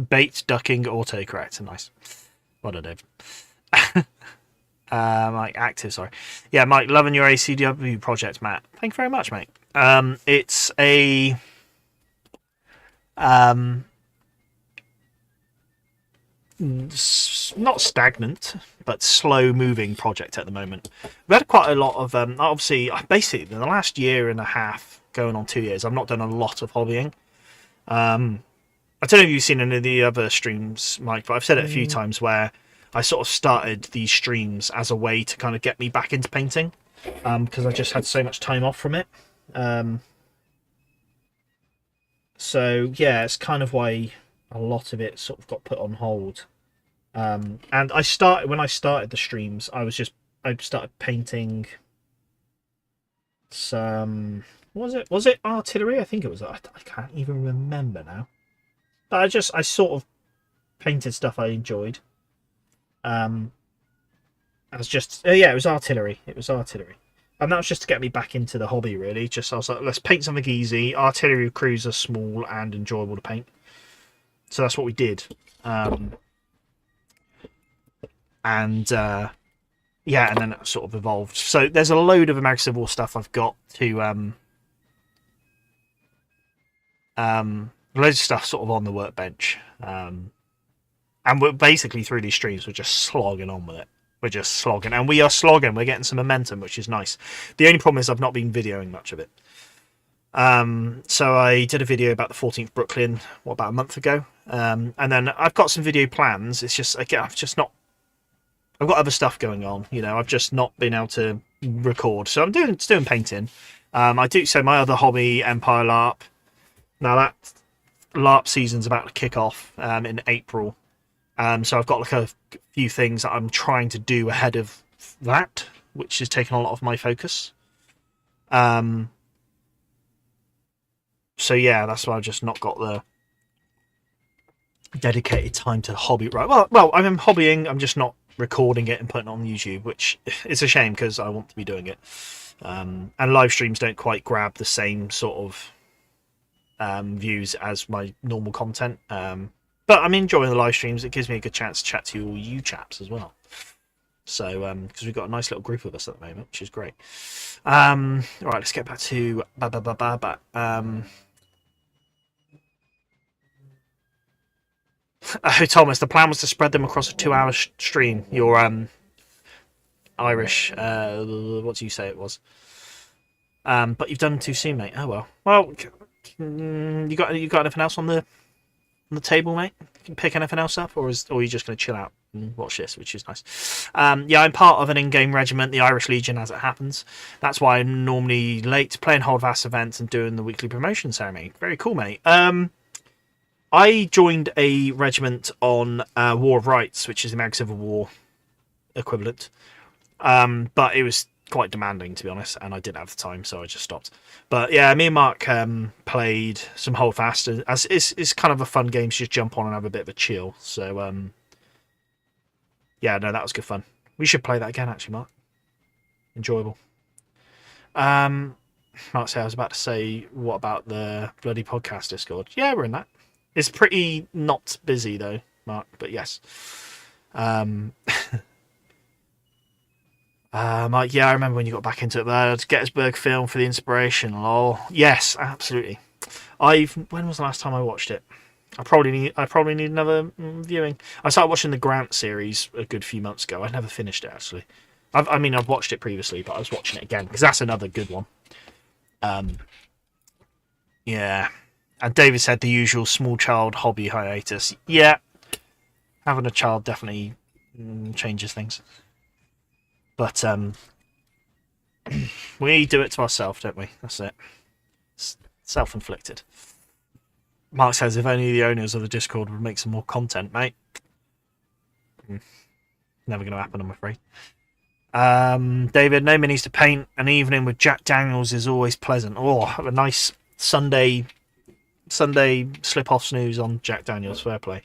Speaker 1: bait ducking autocorrect. Nice. What a Dave. Mike active. Sorry. Yeah, Mike, loving your ACW project, Matt. Thank you very much, mate. It's a not stagnant, but slow-moving project at the moment. We've had quite a lot of obviously, basically, in the last year and a half, going on 2 years, I've not done a lot of hobbying. I don't know if you've seen any of the other streams, Mike, but I've said it a few times where I sort of started these streams as a way to kind of get me back into painting, because I just had so much time off from it. So yeah, it's kind of why a lot of it sort of got put on hold. And when I started the streams, I started painting some, was it artillery? I think it was. I can't even remember now. But I sort of painted stuff I enjoyed. It was artillery. It was artillery. And that was just to get me back into the hobby, really. I was like, let's paint something easy. Artillery crews are small and enjoyable to paint. So that's what we did. And then it sort of evolved. So there's a load of American Civil War stuff I've got to loads of stuff sort of on the workbench. And we're basically through these streams, we're just slogging on with it. We're just slogging, and we are slogging. We're getting some momentum, which is nice. The only problem is I've not been videoing much of it. So I did a video about the 14th Brooklyn, about a month ago. And then I've got some video plans. It's just, again, I've got other stuff going on. You know, I've just not been able to record. So I'm doing painting. So my other hobby, Empire LARP. Now that LARP season's about to kick off in April. So I've got like a few things that I'm trying to do ahead of that, which is taking a lot of my focus. So yeah, that's why I've just not got the dedicated time to hobby. Right. Well, I'm hobbying. I'm just not recording it and putting it on YouTube, which is a shame because I want to be doing it. And live streams don't quite grab the same sort of views as my normal content. But I'm enjoying the live streams. It gives me a good chance to chat to all you chaps as well. So, because we've got a nice little group of us at the moment, which is great. Right, let's get back to Thomas, the plan was to spread them across a 2-hour stream. Your Irish, what do you say it was? But you've done too soon, mate. Oh well. Well, you got anything else on the table, mate? You can pick anything else up, or are you just going to chill out and watch this, which is nice. Yeah, I'm part of an in-game regiment, the Irish Legion, as it happens. That's why I'm normally late, playing Holdfast events and doing the weekly promotion ceremony. Very cool, mate. I joined a regiment on War of Rights, which is the American Civil War equivalent. But it was quite demanding, to be honest, and I didn't have the time, so I just stopped. But yeah, me and Mark played some Holdfast. As it's kind of a fun game to just jump on and have a bit of a chill. So yeah, no, that was good fun. We should play that again, actually, Mark. Enjoyable. Mark said, I was about to say, what about the bloody podcast Discord? Yeah, we're in that. It's pretty not busy though, Mark, but yes. Mike, yeah, I remember when you got back into it there. Gettysburg film for the inspiration. Lol. Yes, absolutely. When was the last time I watched it? I probably need another viewing. I started watching the Grant series a good few months ago. I never finished it actually. I've watched it previously, but I was watching it again because that's another good one. Yeah. And David said the usual small child hobby hiatus. Yeah, having a child definitely changes things. But we do it to ourselves, don't we? That's it. It's self-inflicted. Mark says, if only the owners of the Discord would make some more content, mate. Never going to happen, I'm afraid. David, no minis to paint. An evening with Jack Daniels is always pleasant. Oh, have a nice Sunday slip-off snooze on Jack Daniels. Fair play.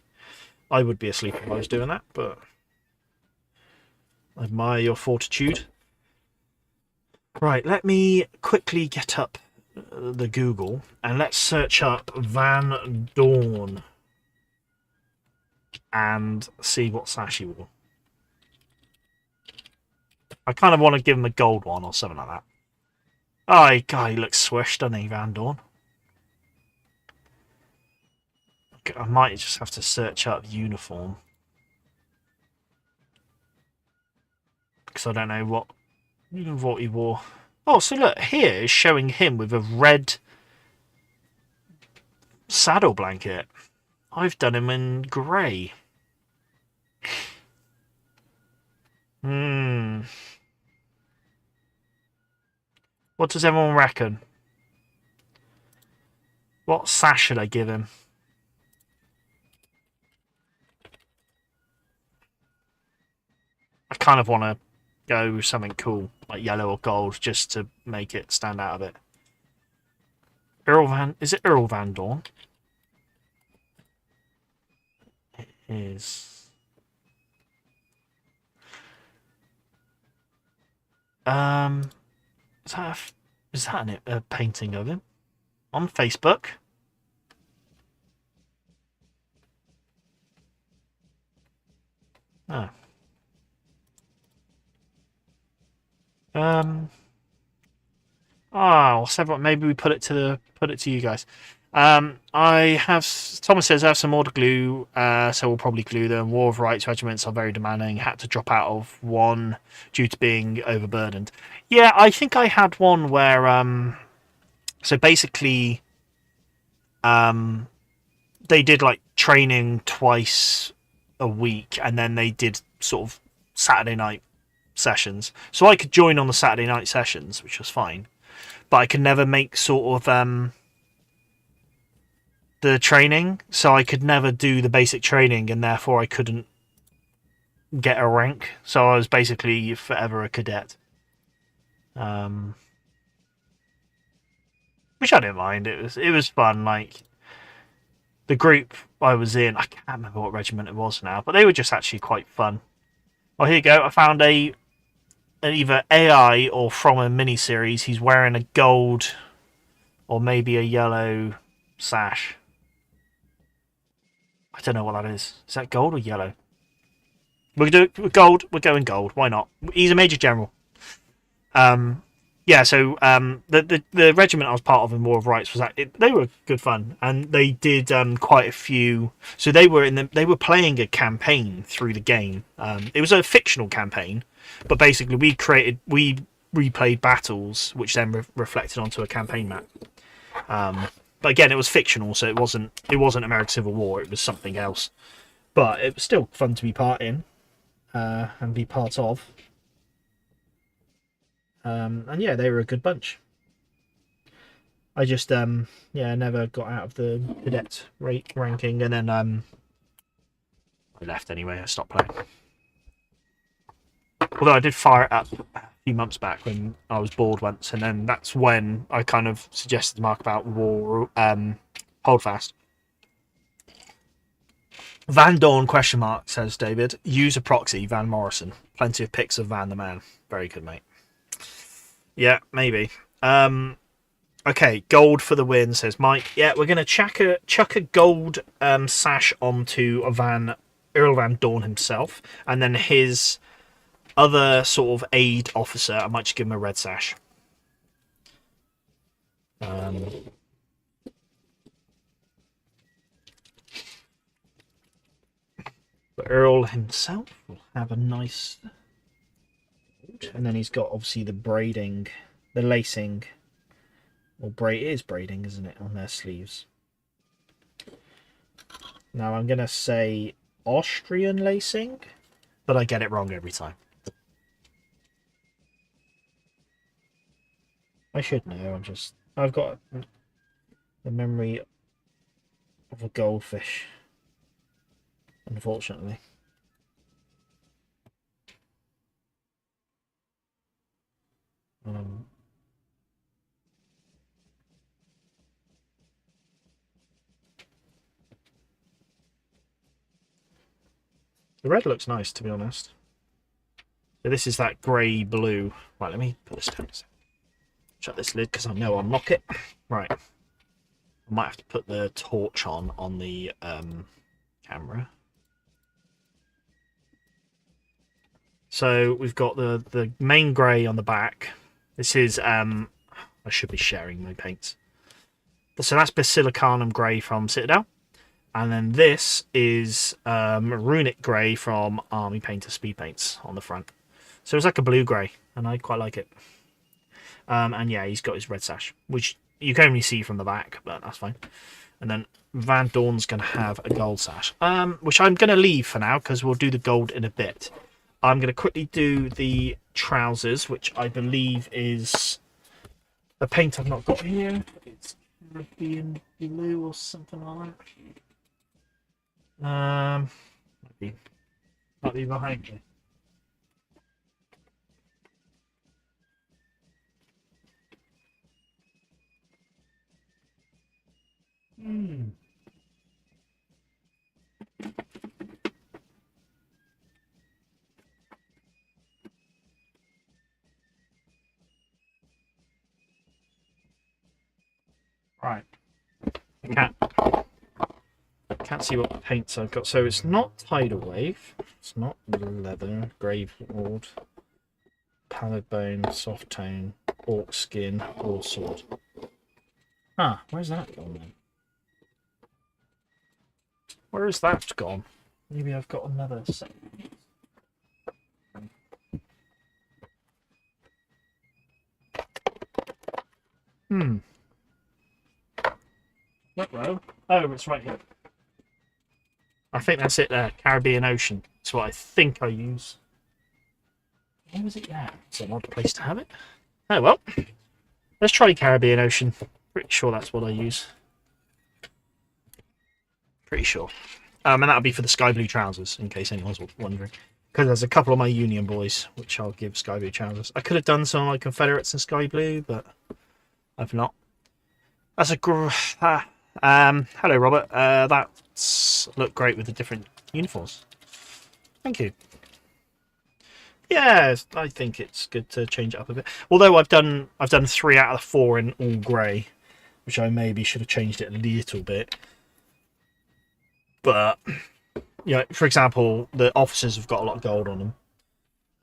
Speaker 1: I would be asleep if I was doing that, but I admire your fortitude. Right, let me quickly get up the Google and let's search up Van Dorn and see what sash he wore. I kind of want to give him a gold one or something like that. Oh, God, he looks swished, doesn't he, Van Dorn? I might just have to search up uniform. Because I don't know what he wore. Oh, so look, here is showing him with a red saddle blanket. I've done him in grey. What does everyone reckon? What sash should I give him? I kind of want to go with something cool, like yellow or gold, just to make it stand out a bit. Is it Earl Van Dorn? It is. Is that a painting of him on Facebook? Oh. Maybe we put it to you guys. Thomas says I have some more to glue, so we'll probably glue them. War of Rights regiments are very demanding. Had to drop out of one due to being overburdened. Yeah, I think I had one where so basically they did like training twice a week, and then they did sort of Saturday night sessions. So I could join on the Saturday night sessions, which was fine, but I could never make sort of the training, so I could never do the basic training, and therefore I couldn't get a rank. So I was basically forever a cadet, which I didn't mind. It was fun. Like the group I was in, I can't remember what regiment it was now, but they were just actually quite fun. Oh, here you go. I found an either AI or from a mini-series. He's wearing a gold or maybe a yellow sash. I don't know what that is. Is that gold or yellow? We're gold. We're going gold. Why not? He's a major general. Yeah. So the regiment I was part of in War of Rights was they were good fun, and they did quite a few. So they were playing a campaign through the game. It was a fictional campaign, but basically we replayed battles, which then reflected onto a campaign map. But again, it was fictional, so it wasn't American Civil War. It was something else. But it was still fun to be part in and be part of. And yeah, they were a good bunch. I just never got out of the cadet ranking, and then I left anyway. I stopped playing. Although I did fire it up a few months back when I was bored once, and then that's when I kind of suggested to Mark about Holdfast. Van Dorn ? Says David. Use a proxy, Van Morrison. Plenty of pics of Van the Man. Very good, mate. Yeah, maybe. Okay, gold for the win, says Mike. Yeah, we're going to chuck a gold sash onto Earl Van Dorn himself, and then his other sort of aid officer, I might just give him a red sash. But Earl himself will have a nice... And then he's got, obviously, the braiding, the lacing... Well, it is braiding, isn't it, on their sleeves? Now, I'm going to say Austrian lacing, but I get it wrong every time. I should know, I've got the memory of a goldfish, unfortunately. The red looks nice, to be honest. So this is that grey-blue. Right, let me put this down. Shut this lid, because I know I'll knock it. Right. I might have to put the torch on the camera. So we've got the main grey on the back. This is... I should be sharing my paints. So that's Basilicanum Grey from Citadel. And then this is Runic Grey from Army Painter Speed Paints on the front. So it's like a blue-grey, and I quite like it. And yeah, he's got his red sash, which you can only see from the back, but that's fine. And then Van Dorn's going to have a gold sash, which I'm going to leave for now, because we'll do the gold in a bit. I'm going to quickly do the trousers, which I believe is a paint I've not got here. It's Caribbean Blue or something like that. Might be behind me. Right. Can't see what paints I've got. So it's not Tidal Wave. It's not Leather, Graveward, Pallid Bone, Soft Tone, Orc Skin, or Sword. Ah, where's that gone then? Where is that gone? Maybe I've got another set. What row? Oh, it's right here. I think that's it there. Caribbean Ocean. That's what I think I use. Where was it there? It's an odd place to have it. Oh well. Let's try Caribbean Ocean. Pretty sure that's what I use. Pretty sure. And that'll be for the sky blue trousers, in case anyone's wondering. Because there's a couple of my Union boys, which I'll give sky blue trousers. I could have done some of my Confederates in sky blue, but I've not. That's a... hello, Robert. That's looked great with the different uniforms. Thank you. Yeah, I think it's good to change it up a bit. Although I've done 3 out of the 4 in all grey, which I maybe should have changed it a little bit. But you know, for example, the officers have got a lot of gold on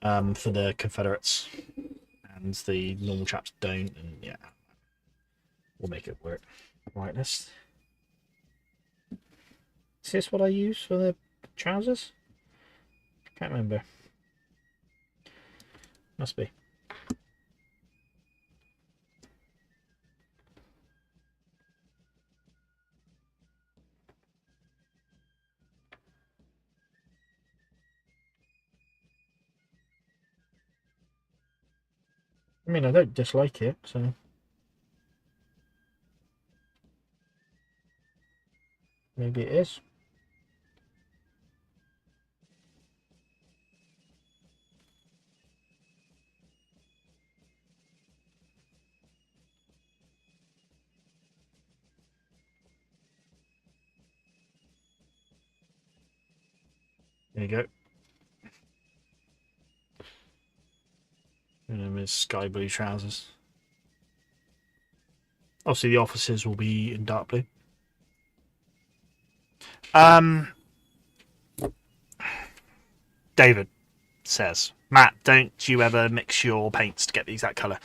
Speaker 1: them for the Confederates, and the normal chaps don't. And yeah, we'll make it work. Right, let's. Is this what I use for the trousers? Can't remember. Must be. I mean, I don't dislike it, so maybe it is. There you go. And his sky blue trousers. Obviously, the officers will be in dark blue. David says, Matt, don't you ever mix your paints to get the exact colour?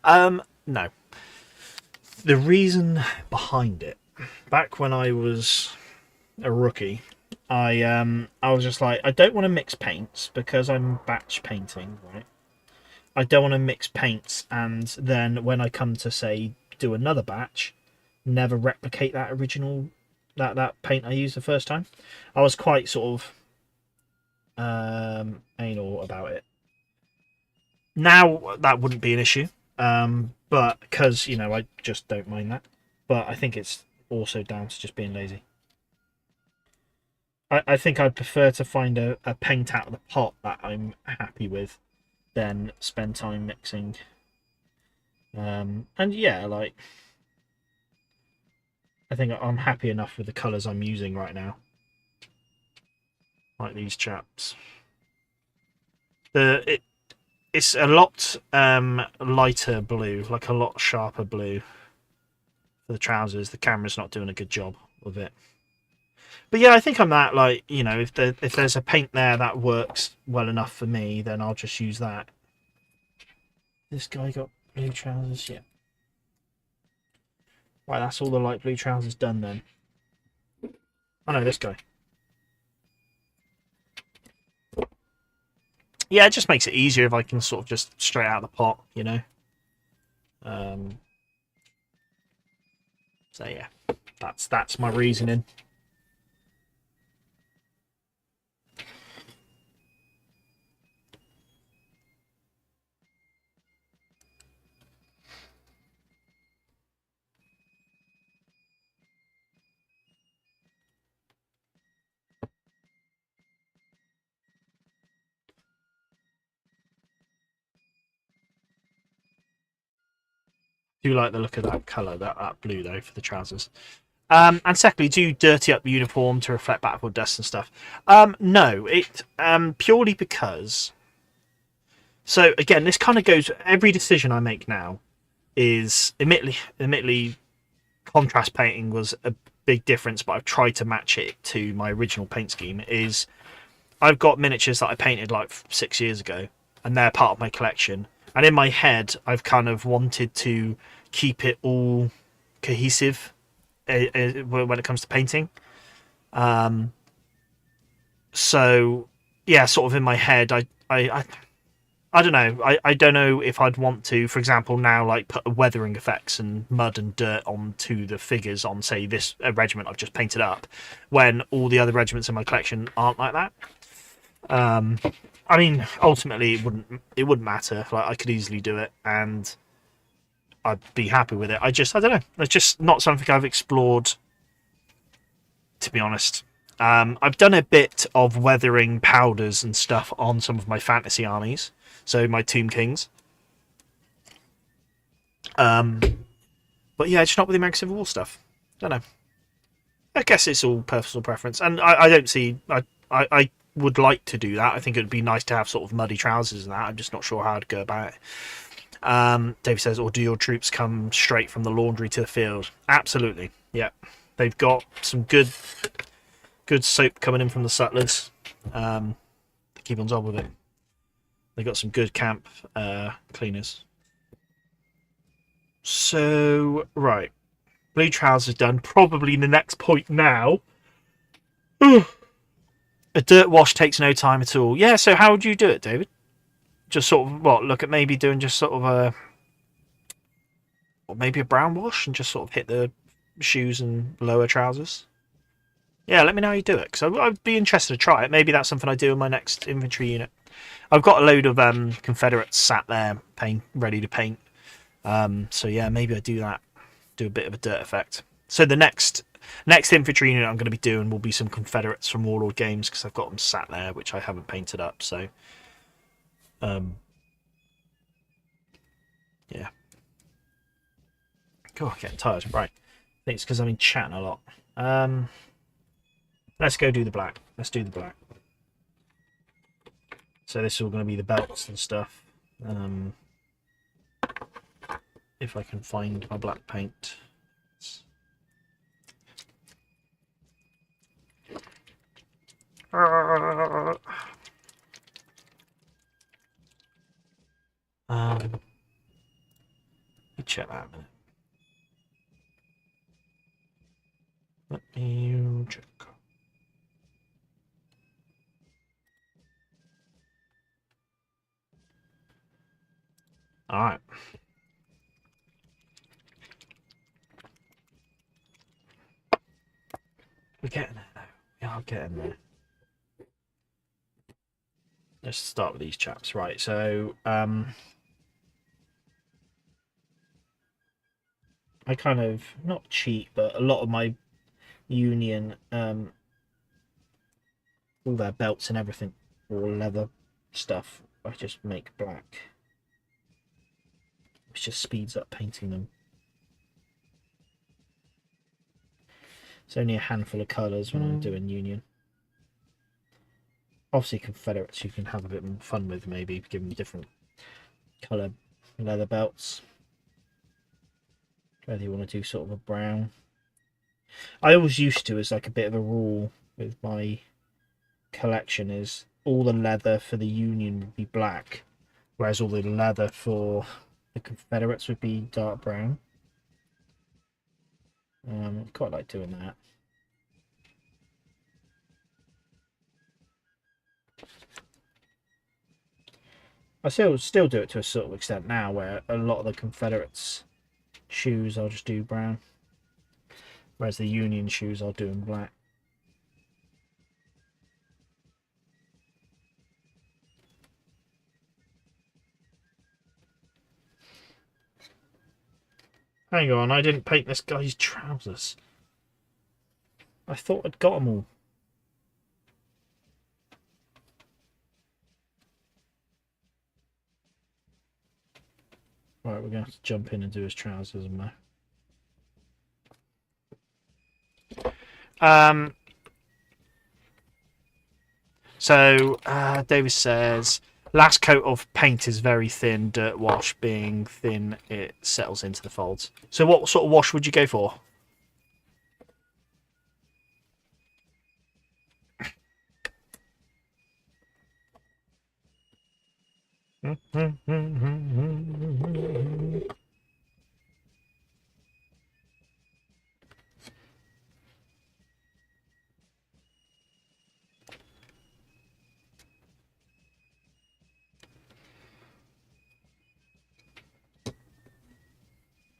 Speaker 1: No. The reason behind it, back when I was a rookie, I was just like, I don't want to mix paints because I'm batch painting, right? I don't want to mix paints and then when I come to say do another batch, never replicate that original that paint I used the first time. I was quite sort of anal about it. Now that wouldn't be an issue, but because I just don't mind that. But I think it's also down to just being lazy. I think I'd prefer to find a paint out of the pot that I'm happy with than spend time mixing. And yeah, like I think I'm happy enough with the colours I'm using right now. Like these chaps. It's a lot lighter blue, like a lot sharper blue for the trousers. The camera's not doing a good job of it. But yeah, I think I'm that, like, if there's a paint there that works well enough for me, then I'll just use that. This guy got blue trousers, yeah. Right, that's all the light blue trousers done then. Oh no, this guy. Yeah, it just makes it easier if I can sort of just straight out of the pot, So yeah, that's my reasoning. Do like the look of that colour, that blue though, for the trousers. And secondly, do you dirty up the uniform to reflect battlefield dust and stuff? No, it purely because. So again, this kind of goes. Every decision I make now is admittedly, contrast painting was a big difference, but I've tried to match it to my original paint scheme. Is I've got miniatures that I painted like 6 years ago, and they're part of my collection. And in my head, I've kind of wanted to keep it all cohesive when it comes to painting. So yeah, sort of in my head, I don't know. I don't know if I'd want to, for example, now like put weathering effects and mud and dirt onto the figures on, say, this regiment I've just painted up, when all the other regiments in my collection aren't like that. I mean, ultimately, it wouldn't matter. Like, I could easily do it, and I'd be happy with it. I don't know. It's just not something I've explored, to be honest. I've done a bit of weathering powders and stuff on some of my fantasy armies, so my Tomb Kings. But yeah, it's not with the American Civil War stuff. Don't know. I guess it's all personal preference, and I don't see. I would like to do that. I think it would be nice to have sort of muddy trousers and that. I'm just not sure how I'd go about it. Dave says, or do your troops come straight from the laundry to the field? Absolutely. Yeah. They've got some good soap coming in from the sutlers. To keep on top of it. They've got some good camp cleaners. So, right. Blue trousers done. Probably the next point now. A dirt wash takes no time at all. Yeah, so how would you do it, David? Just sort of, look at maybe doing just sort of or maybe a brown wash and just sort of hit the shoes and lower trousers? Yeah, let me know how you do it, because I'd be interested to try it. Maybe that's something I do in my next infantry unit. I've got a load of Confederates sat there, ready to paint. So yeah, maybe I do that. Do a bit of a dirt effect. So the next infantry unit I'm going to be doing will be some Confederates from Warlord Games, because I've got them sat there, which I haven't painted up. So, yeah. God, I'm getting tired. Right. I think it's because I've been chatting a lot. Let's go do the black. Let's do the black. So this is all going to be the belts and stuff. If I can find my black paint. Let me check that a minute. Let me check. All right. We're getting there, though. We are getting there. Let's start with these chaps. Right, so I kind of, not cheat, but a lot of my Union, all their belts and everything, all leather stuff, I just make black. Which just speeds up painting them. It's only a handful of colours when I'm doing Union. Obviously Confederates you can have a bit more fun with, maybe give them different colour leather belts. Whether you want to do sort of a brown. I always used to, as like a bit of a rule with my collection, is all the leather for the Union would be black, whereas all the leather for the Confederates would be dark brown. I quite like doing that. I still do it to a sort of extent now, where a lot of the Confederates shoes I'll just do brown, whereas the Union shoes I'll do in black. Hang on, I didn't paint this guy's trousers. I thought I'd got them all. Right, we're going to have to jump in and do his trousers and So Davis says, last coat of paint is very thin. Dirt wash being thin, it settles into the folds. So what sort of wash would you go for?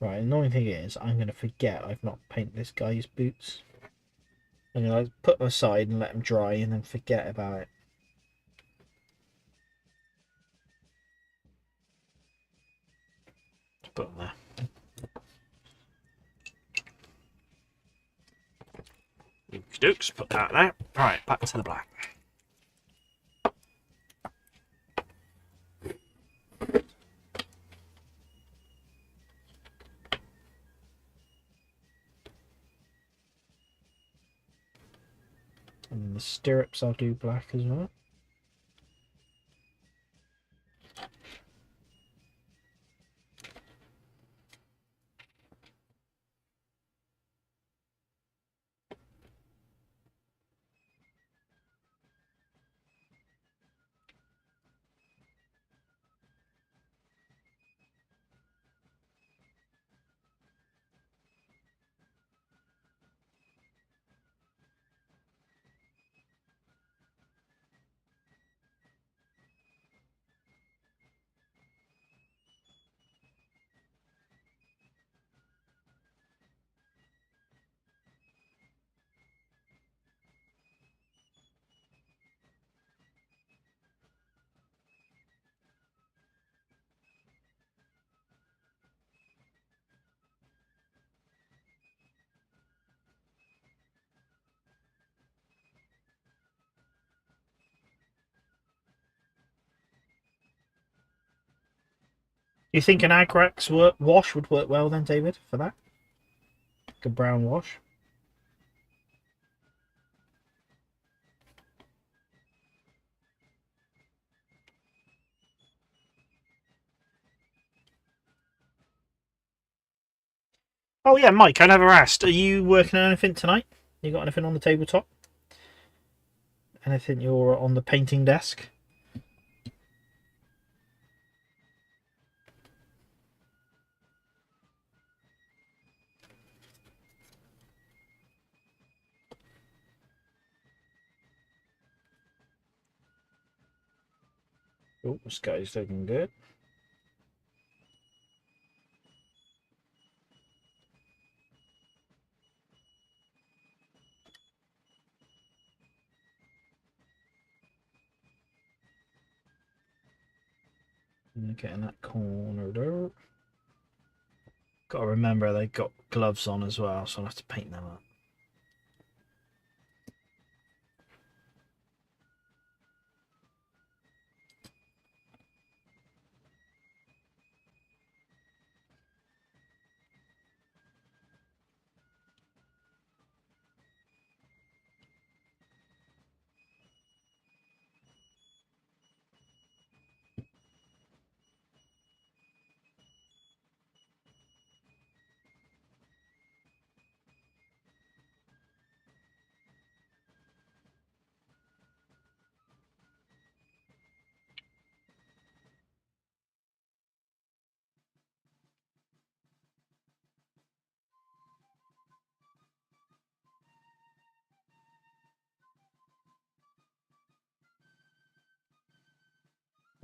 Speaker 1: Right, annoying thing is, I'm going to forget I've not painted this guy's boots. I'm going to put them aside and let them dry and then forget about it. Just put them there. Dukes, put that there. Right, back to the black. And then the stirrups I'll do black as well. You think an Agrax wash would work well then, David, for that? Like a brown wash? Oh yeah, Mike, I never asked. Are you working on anything tonight? You got anything on the tabletop? Anything you're on the painting desk? Oh, this guy's looking good. Getting that corner there. Got to remember they got gloves on as well, so I'll have to paint them up.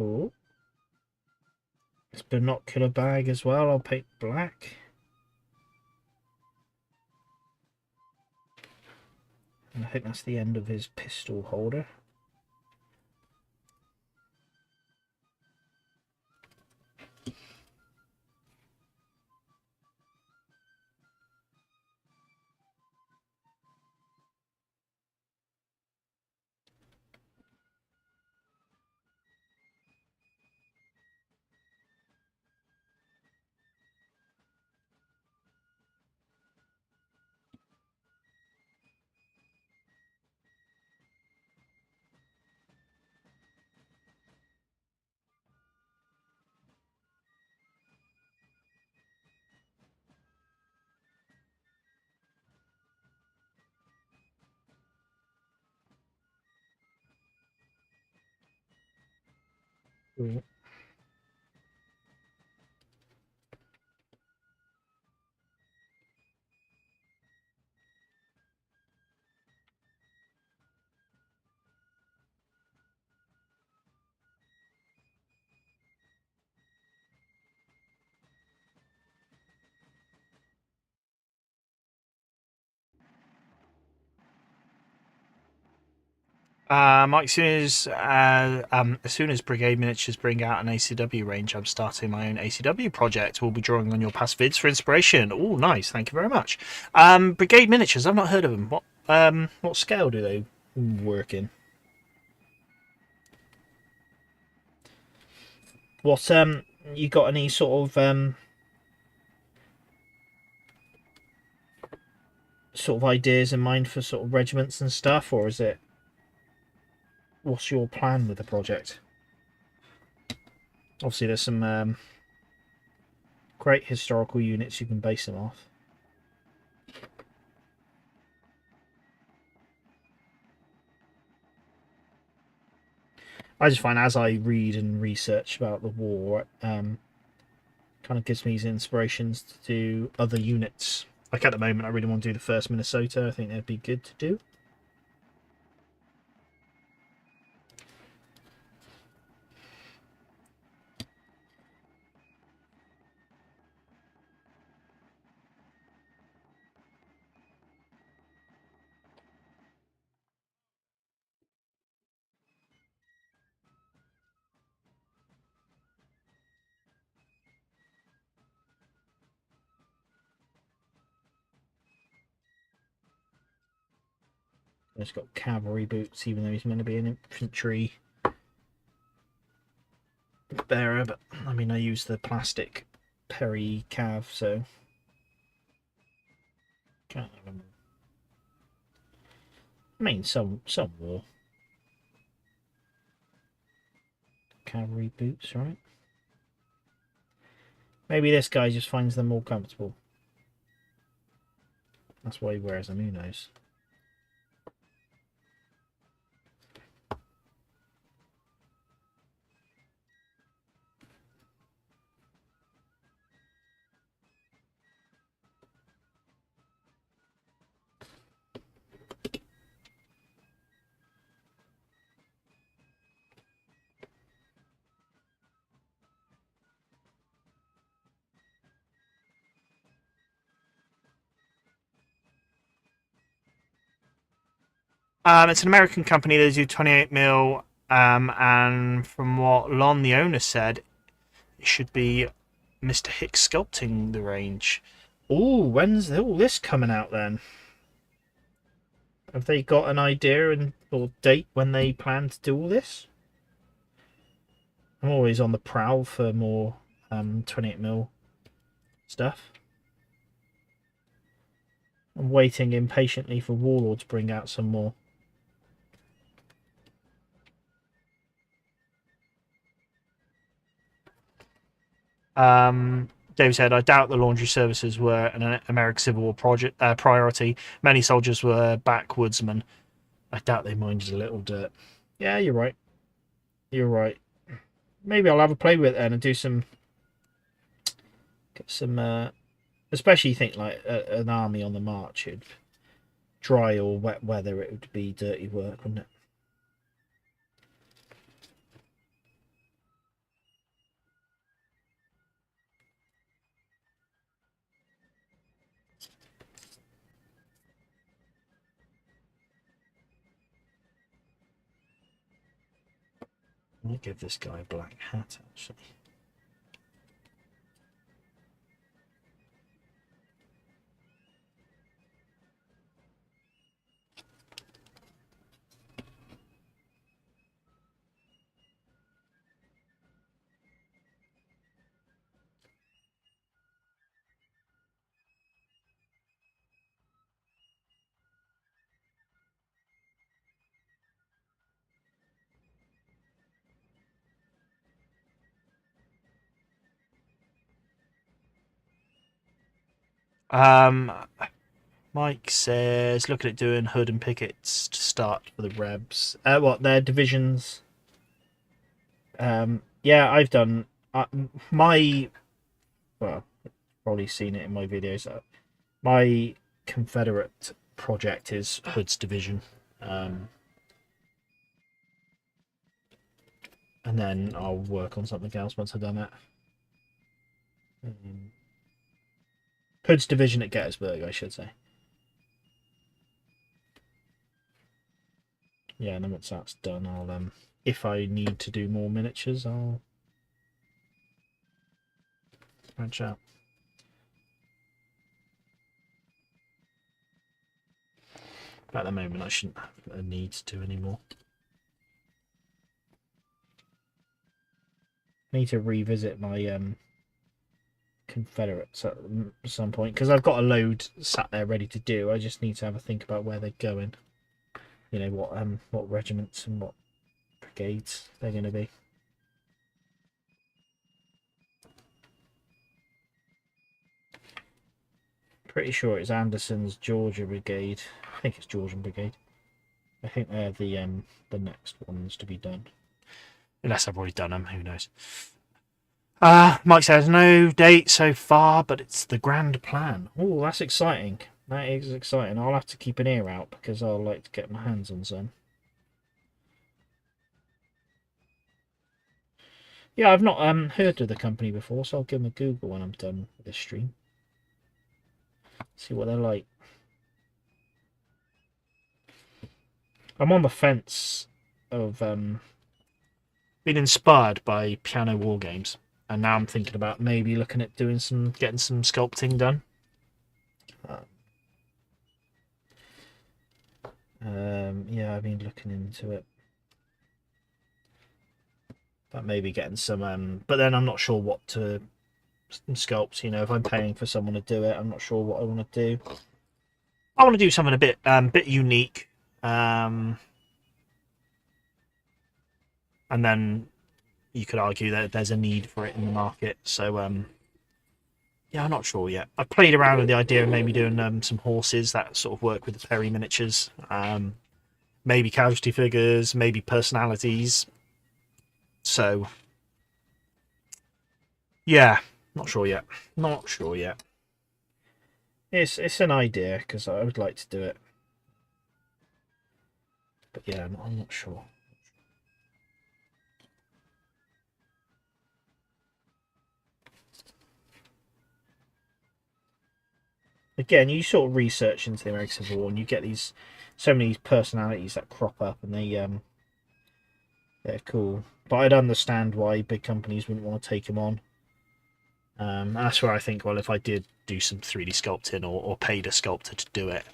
Speaker 1: Oh, this binocular bag as well. I'll paint black. And I think that's the end of his pistol holder. Cool. Mike, as soon as Brigade Miniatures bring out an ACW range, I'm starting my own ACW project. We'll be drawing on your past vids for inspiration. Oh, nice! Thank you very much. Brigade Miniatures, I've not heard of them. What scale do they work in? What you got any sort of ideas in mind for sort of regiments and stuff, or is it? What's your plan with the project? Obviously, there's some great historical units you can base them off. I just find as I read and research about the war, kind of gives me inspirations to do other units. Like at the moment, I really want to do the 1st Minnesota. I think that'd be good to do. He's got cavalry boots, even though he's meant to be an infantry bearer. But I mean, I use the plastic Perry cav, so can't remember. I mean, some war cavalry boots, right? Maybe this guy just finds them more comfortable. That's why he wears them, who knows? It's an American company. They do 28mm, and from what Lon, the owner, said, it should be Mr. Hicks sculpting the range. Oh, when's all this coming out then? Have they got an idea or date when they plan to do all this? I'm always on the prowl for more 28mm stuff. I'm waiting impatiently for Warlord to bring out some more. Dave said, I doubt the laundry services were an American Civil War priority. Many soldiers were backwoodsmen. I doubt they minded a little dirt. Yeah, you're right. You're right. Maybe I'll have a play with it then and do some... Get some... especially you think like an army on the march. It'd dry or wet weather, it would be dirty work, wouldn't it? I might give this guy a black hat, actually. Mike says, looking at doing hood and pickets to start for the Rebs. What, their divisions? Yeah, I've done well, probably seen it in my videos. My Confederate project is Hood's division. And then I'll work on something else once I've done that. Hood's division at Gettysburg, I should say. Yeah, and then once that's done, I'll if I need to do more miniatures, I'll branch out. But at the moment, I shouldn't have a need to anymore. I need to revisit my Confederates at some point because I've got a load sat there ready to do. I just need to have a think about where they're going. You know what regiments and what brigades they're going to be. Pretty sure it's Anderson's Georgia Brigade. I think it's Georgian Brigade. I think they're the next ones to be done. Unless I've already done them, who knows. Mike says, no date so far, but it's the grand plan. Oh, that's exciting. That is exciting. I'll have to keep an ear out because I'll like to get my hands on some. Yeah, I've not heard of the company before, so I'll give them a Google when I'm done with this stream. See what they're like. I'm on the fence of being inspired by piano war games, and now I'm thinking about maybe looking at getting some sculpting done. Yeah, I've been looking into it. But maybe getting some but then I'm not sure what to sculpt. You know, if I'm paying for someone to do it, I'm not sure what I want to do. I want to do something a bit unique, and then you could argue that there's a need for it in the market. So Yeah, I'm not sure yet. I've played around with the idea of maybe doing some horses that sort of work with the Perry miniatures. Maybe casualty figures, maybe personalities. So, yeah, not sure yet. Not sure yet. It's an idea because I would like to do it, but yeah, I'm not sure. Again, you sort of research into the American Civil War, and you get these so many personalities that crop up, and they're cool. But I'd understand why big companies wouldn't want to take them on. That's where I think, well, if I did do some 3D sculpting or paid a sculptor to do it,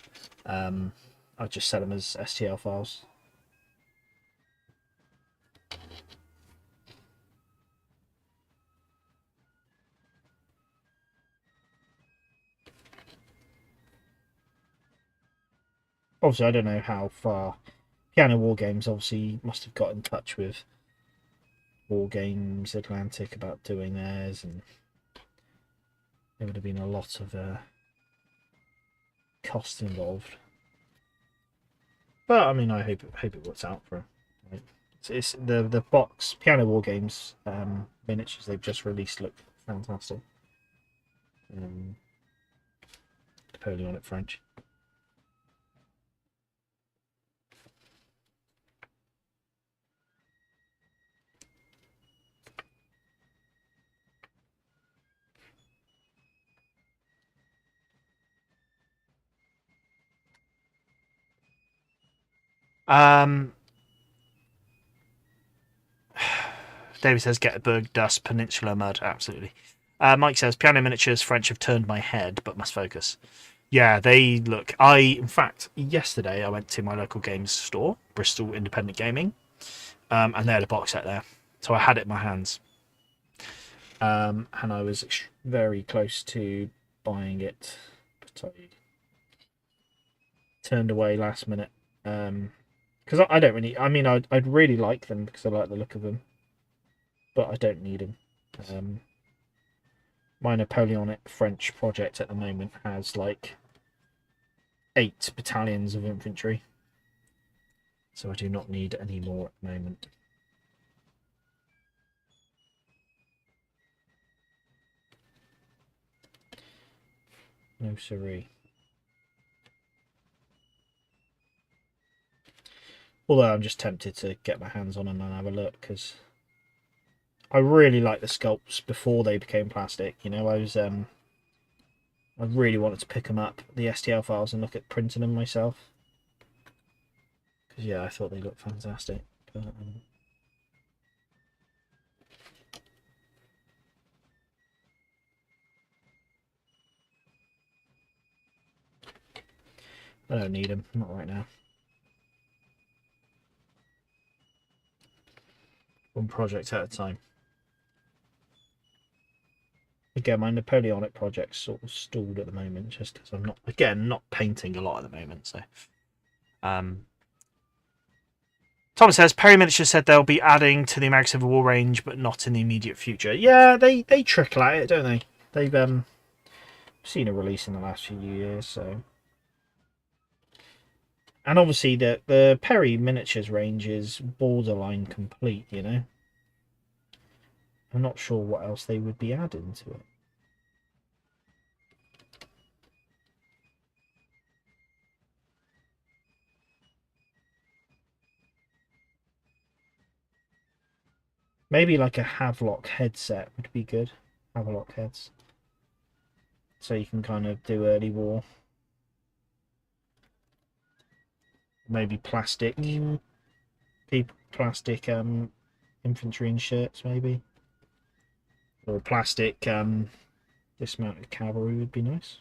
Speaker 1: I'd just sell them as STL files. Obviously, I don't know how far Piano War Games obviously must have got in touch with War Games Atlantic about doing theirs, and there would have been a lot of cost involved. But I mean, I hope it works out for them. Right? It's the box Piano War Games miniatures they've just released look fantastic. Napoleonic French. David says Gettysburg dust, Peninsula mud. Absolutely. Mike says piano miniatures French have turned my head, but must focus. Yeah, they look. In fact, yesterday I went to my local games store, Bristol Independent Gaming, and they had a box set there, so I had it in my hands, and I was very close to buying it, but I turned away last minute. Because I don't really. I mean, I'd really like them because I like the look of them, but I don't need them. My Napoleonic French project at the moment has like 8 battalions of infantry, so I do not need any more at the moment. No siree. Although I'm just tempted to get my hands on them and have a look, because I really like the sculpts before they became plastic. You know, I really wanted to pick them up, the STL files, and look at printing them myself. Because yeah, I thought they looked fantastic. But, I don't need them, not right now. One project at a time. Again, my Napoleonic project's sort of stalled at the moment, just because I'm not painting a lot at the moment. So, Thomas says Perry Miniature said they'll be adding to the American Civil War range, but not in the immediate future. Yeah, they trickle at it, don't they? They've seen a release in the last few years, so. And obviously, the Perry Miniatures range is borderline complete. You know, I'm not sure what else they would be adding to it. Maybe like a Havelock headset would be good. Havelock heads. So you can kind of do early war. Maybe plastic plastic infantry and shirts maybe. Or plastic dismounted cavalry would be nice.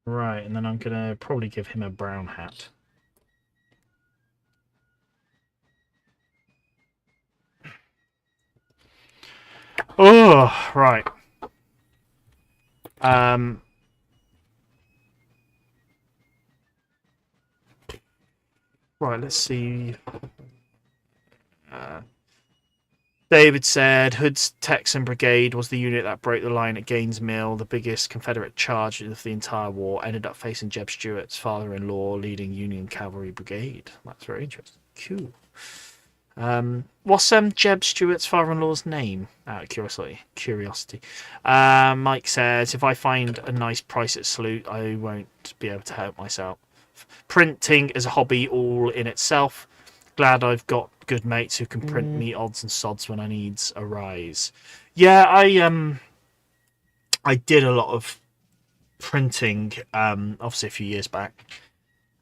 Speaker 1: Right, and then I'm going to probably give him a brown hat. Oh, right. Right, let's see. David said Hood's Texan Brigade was the unit that broke the line at Gaines Mill, the biggest Confederate charge of the entire war. Ended up facing Jeb Stuart's father-in-law, leading Union Cavalry Brigade. That's very interesting. Cool. What's Jeb Stuart's father-in-law's name? Out of curiosity. Mike says, if I find a nice price at Salute, I won't be able to help myself. Printing is a hobby all in itself. Glad I've got good mates who can print me odds and sods when I needs arise. Yeah, I did a lot of printing, obviously a few years back,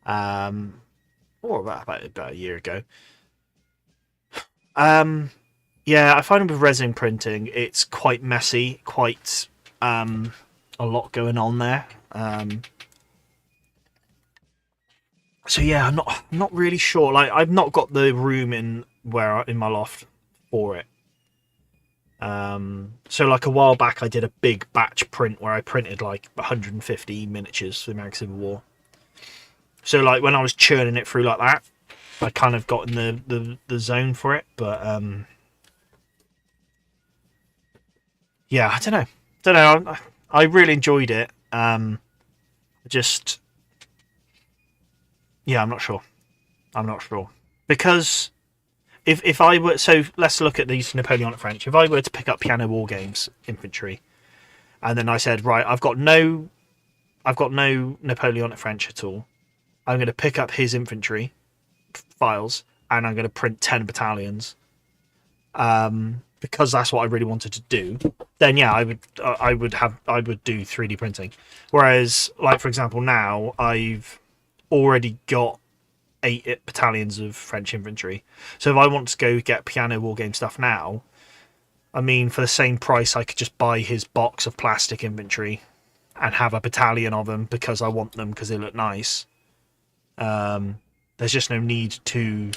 Speaker 1: or about a year ago. Yeah, I find with resin printing, it's quite messy, quite a lot going on there. So yeah, I'm not really sure. Like, I've not got the room in my loft for it. So like a while back, I did a big batch print where I printed like 150 miniatures for the American Civil War. So like when I was churning it through like that, I kind of got in the zone for it. But yeah, I don't know. I really enjoyed it. Just yeah, I'm not sure because if I were, so let's look at these Napoleonic French. If I were to pick up Piano War Games infantry, and then I said, right, I've got no Napoleonic French at all. I'm going to pick up his infantry files, and I'm going to print 10 battalions, because that's what I really wanted to do. Then yeah, I would do 3D printing. Whereas, like for example, now I've already got 8 battalions of French infantry. So if I want to go get Piano War Game stuff now, I mean, for the same price, I could just buy his box of plastic infantry and have a battalion of them because I want them because they look nice. There's just no need to...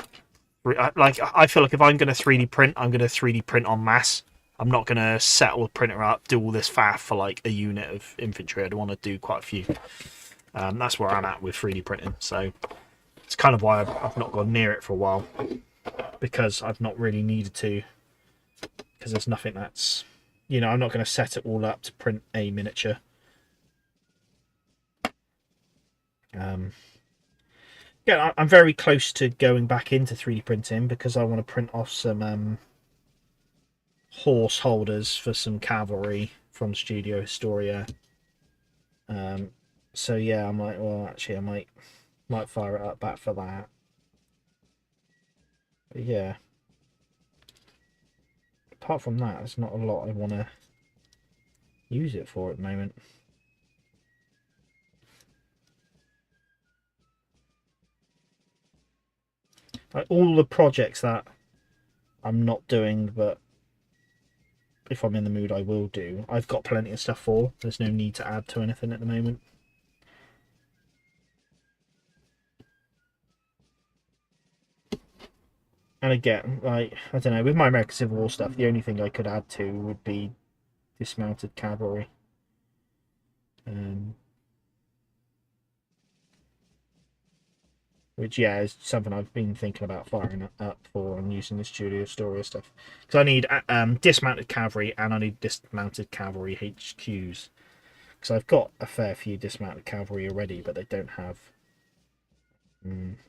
Speaker 1: Like, I feel like if I'm going to 3D print, I'm going to 3D print en masse. I'm not going to settle the printer up, do all this faff for like a unit of infantry. I'd want to do quite a few. That's where I'm at with 3D printing. So it's kind of why I've not gone near it for a while, because I've not really needed to, because there's nothing that's, you know, I'm not going to set it all up to print a miniature. Yeah, I'm very close to going back into 3D printing because I want to print off some horse holders for some cavalry from Studio Historia. So yeah, I'm like, well, actually, I might fire it up back for that. But yeah, apart from that, there's not a lot I want to use it for at the moment. Like all the projects that I'm not doing, but if I'm in the mood I will do, I've got plenty of stuff for. There's no need to add to anything at the moment. And again, like, I don't know, with my American Civil War stuff, the only thing I could add to would be dismounted cavalry. Which, yeah, is something I've been thinking about firing up for and using the Studio Historia stuff. Because I need dismounted cavalry and I need dismounted cavalry HQs. Because I've got a fair few dismounted cavalry already, but they don't have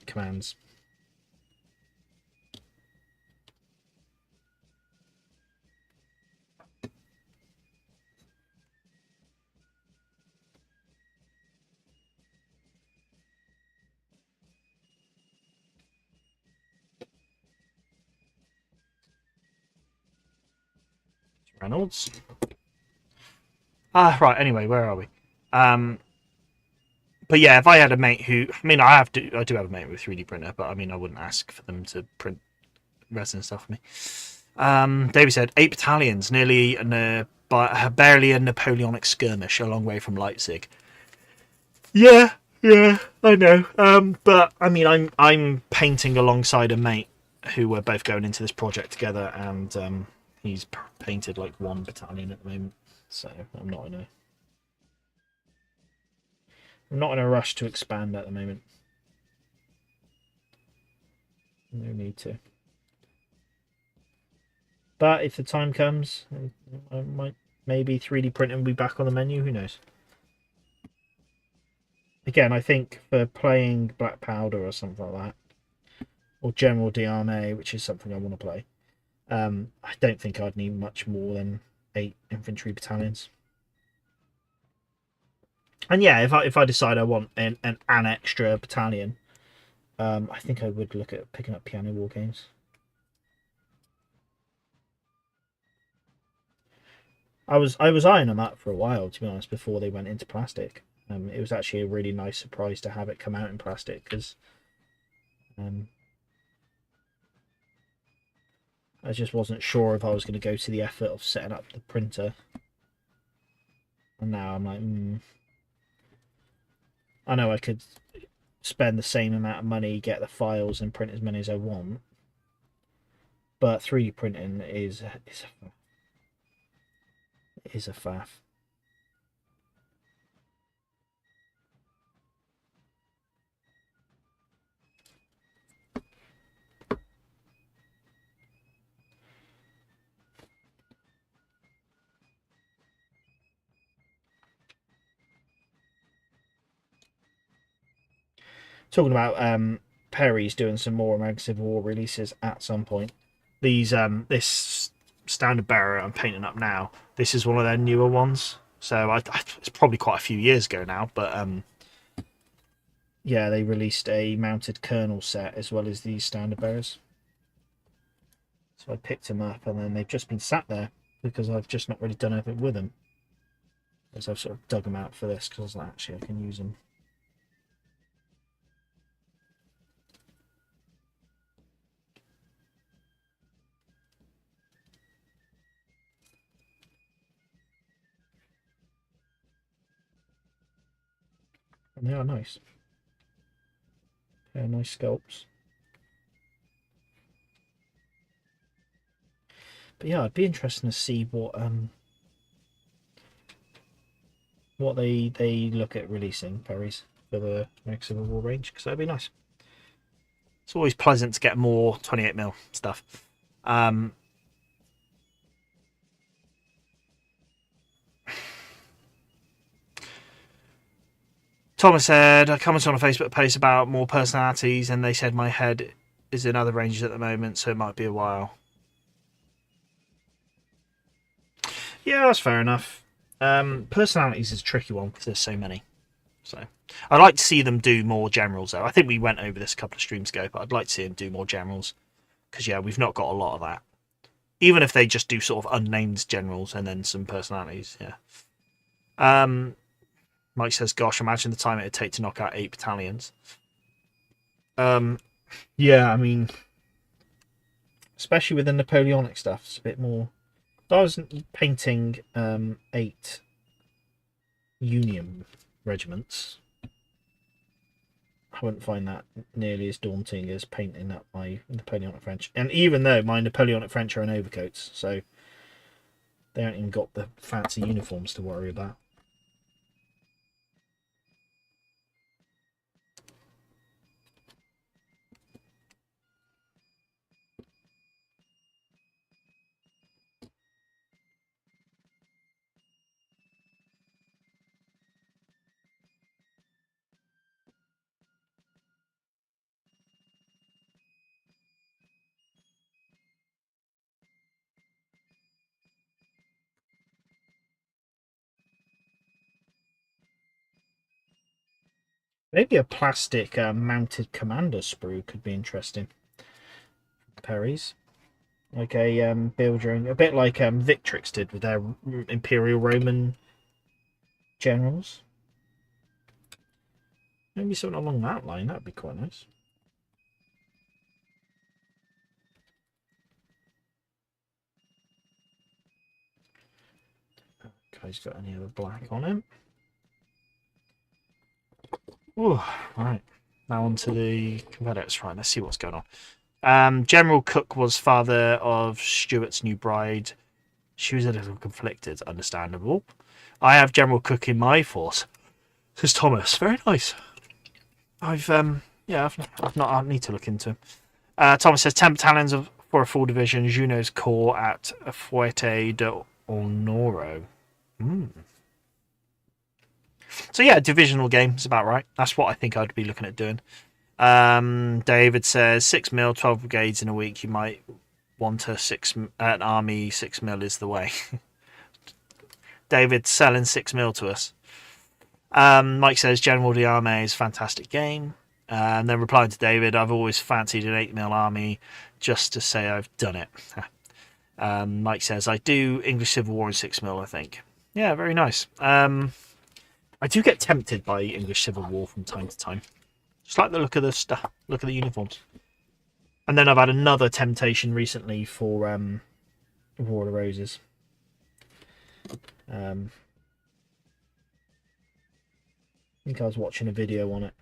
Speaker 1: commands. Reynolds. Right, anyway, where are we? But yeah, if I had a mate who, I mean, I do have a mate with a 3D printer, but I mean, I wouldn't ask for them to print resin stuff for me. David said 8 battalions, barely a Napoleonic skirmish, a long way from Leipzig. Yeah, yeah, I know. But I mean, I'm painting alongside a mate who we're both going into this project together, and he's painted like one battalion at the moment, so I'm not in a rush to expand at the moment. No need to. But if the time comes, I might maybe 3D printing will be back on the menu. Who knows? Again, I think for playing Black Powder or something like that, or General DRMA, which is something I want to play, I don't think I'd need much more than 8 infantry battalions. And yeah, if I decide I want an extra battalion, I think I would look at picking up piano war games. I was eyeing them up for a while, to be honest, before they went into plastic. It was actually a really nice surprise to have it come out in plastic because I just wasn't sure if I was going to go to the effort of setting up the printer. And now I'm like, I know I could spend the same amount of money, get the files, and print as many as I want, but 3D printing is a faff. Talking about Perry's doing some more American Civil War releases at some point. This standard bearer I'm painting up now. This is one of their newer ones. So it's probably quite a few years ago now, but yeah, they released a mounted Colonel set as well as these standard bearers. So I picked them up, and then they've just been sat there because I've just not really done anything with them. As I've sort of dug them out for this because I was like, actually, I can use them. And they are nice. They're nice sculpts. But yeah, it'd be interesting to see what they look at releasing Perry's for the American Civil War range, because that'd be nice. It's always pleasant to get more 28mm stuff. Thomas said, I commented on a Facebook post about more personalities, and they said my head is in other ranges at the moment, so it might be a while. Yeah, that's fair enough. Personalities is a tricky one because there's so many. So I'd like to see them do more generals, though. I think we went over this a couple of streams ago, but I'd like to see them do more generals because yeah, we've not got a lot of that. Even if they just do sort of unnamed generals and then some personalities, yeah. Mike says, "Gosh, imagine the time it'd take to knock out 8 battalions." Yeah, I mean, especially with the Napoleonic stuff, it's a bit more. If I was painting 8 Union regiments, I wouldn't find that nearly as daunting as painting up my Napoleonic French. And even though my Napoleonic French are in overcoats, so they haven't even got the fancy uniforms to worry about. Maybe a plastic mounted commander sprue could be interesting. Perry's. Like a build your own, a bit like Victrix did with their Imperial Roman generals. Maybe something along that line, that'd be quite nice. Guy's got any other black on him? Ooh, right. Now on to the Confederates. Right, let's see what's going on. General Cook was father of Stuart's new bride. She was a little conflicted, understandable. I have General Cook in my force. Says Thomas. Very nice. I've I've not. I need to look into him. Thomas says 10 battalions for a full division. Juno's corps at Fuerte de Honoro. So yeah, divisional game is about right. That's what I think I'd be looking at doing. David says 6 mil, 12 brigades in a week. You might want an army. 6 mil is the way. David selling 6 mil to us. Mike says General d'Armée is a fantastic game. And then replying to David, I've always fancied an 8 mil army just to say I've done it. Mike says I do English Civil War in 6 mil, I think. Yeah, very nice. I do get tempted by English Civil War from time to time. Just like the look of the stuff, look at the uniforms. And then I've had another temptation recently for War of the Roses. I think I was watching a video on it.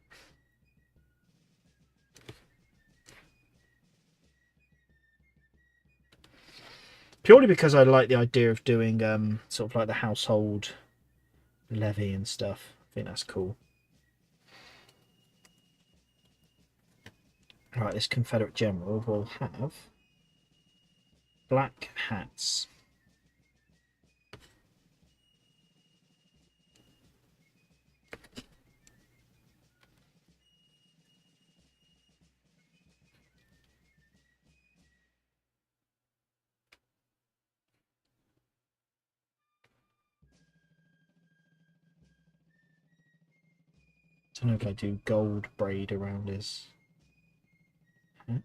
Speaker 1: Purely because I like the idea of doing sort of like the household levy and stuff. I think that's cool. Right, this Confederate general will have black hats. I don't know if I do gold braid around his hat.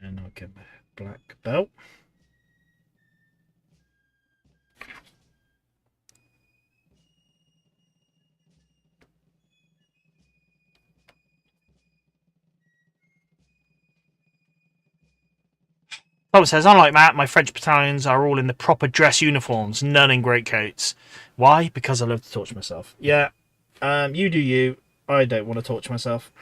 Speaker 1: And I'll get my black belt. Thomas says, unlike Matt, my French battalions are all in the proper dress uniforms, none in greatcoats. Why? Because I love to torture myself. Yeah, you do you. I don't want to torture myself.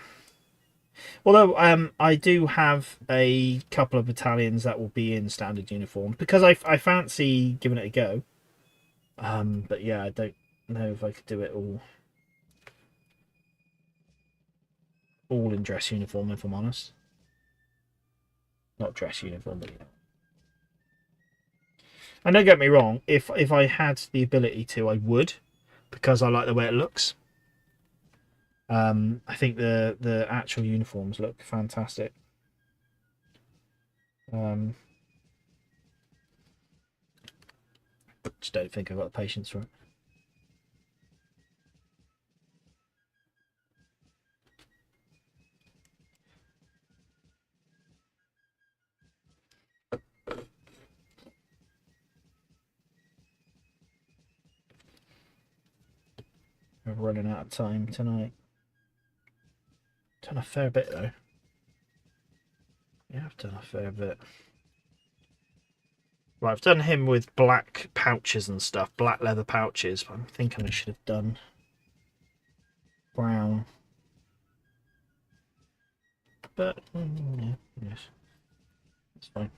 Speaker 1: Although I do have a couple of battalions that will be in standard uniform because I fancy giving it a go. But yeah, I don't know if I could do it all in dress uniform, if I'm honest. Not dress uniform, but yeah. And don't get me wrong, if I had the ability to, I would, because I like the way it looks. I think the actual uniforms look fantastic. Just don't think I've got the patience for it. We're running out of time tonight. Done a fair bit though. Yeah, I've done a fair bit. Right, I've done him with black pouches and stuff, black leather pouches, but I'm thinking I should have done brown. But yeah, yes, it's fine.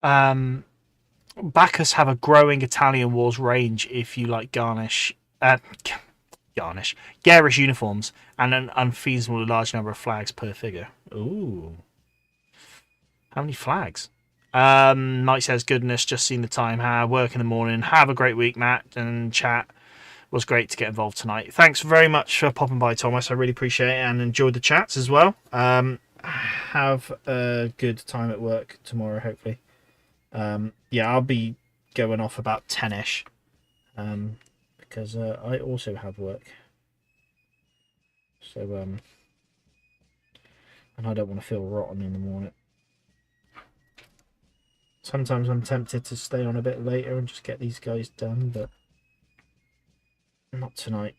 Speaker 1: Bacchus have a growing Italian Wars range if you like garish uniforms and an unfeasible large number of flags per figure. Ooh. How many flags? Mike says, goodness, just seen the time. Work in the morning. Have a great week, Matt, and chat. Was great to get involved tonight. Thanks very much for popping by, Thomas. I really appreciate it and enjoyed the chats as well. Have a good time at work tomorrow, hopefully. Yeah, I'll be going off about 10ish because I also have work. So, and I don't want to feel rotten in the morning. Sometimes I'm tempted to stay on a bit later and just get these guys done, but not tonight.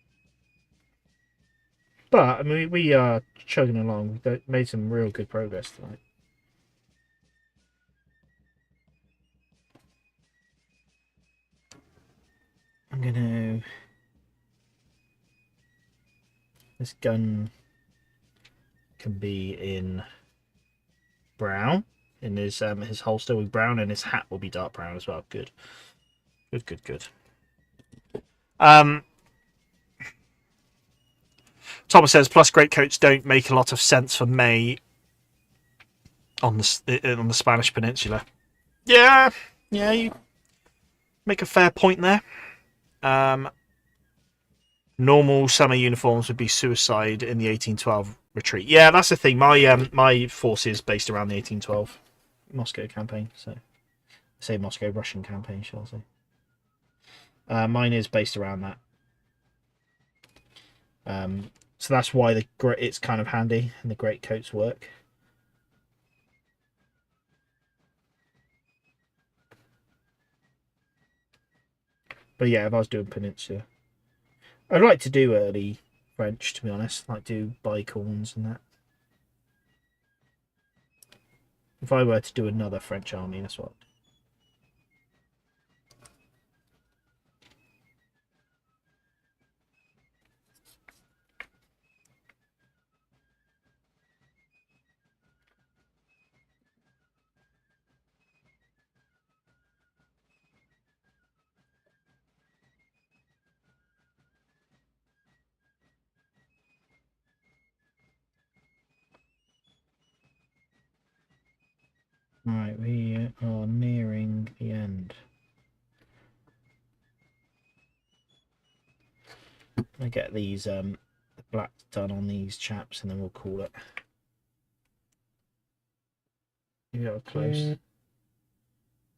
Speaker 1: But I mean, we are chugging along. We've made some real good progress tonight. I'm gonna. This gun can be in brown in his holster with brown, and his hat will be dark brown as well. Good. Thomas says, plus great coats don't make a lot of sense for May on the Spanish Peninsula. Yeah, you make a fair point there. Normal summer uniforms would be suicide in the 1812 retreat. Yeah, that's the thing. My force is based around the 1812 Moscow campaign. So, I say Moscow Russian campaign, shall I say? Mine is based around that. So that's why it's kind of handy and the great coats work. But yeah, if I was doing Peninsula, I'd like to do early French, to be honest. Like do bicorns and that. If I were to do another French army, that's what. Right, we are nearing the end. I get these the black done on these chaps, and then we'll call it. You got close.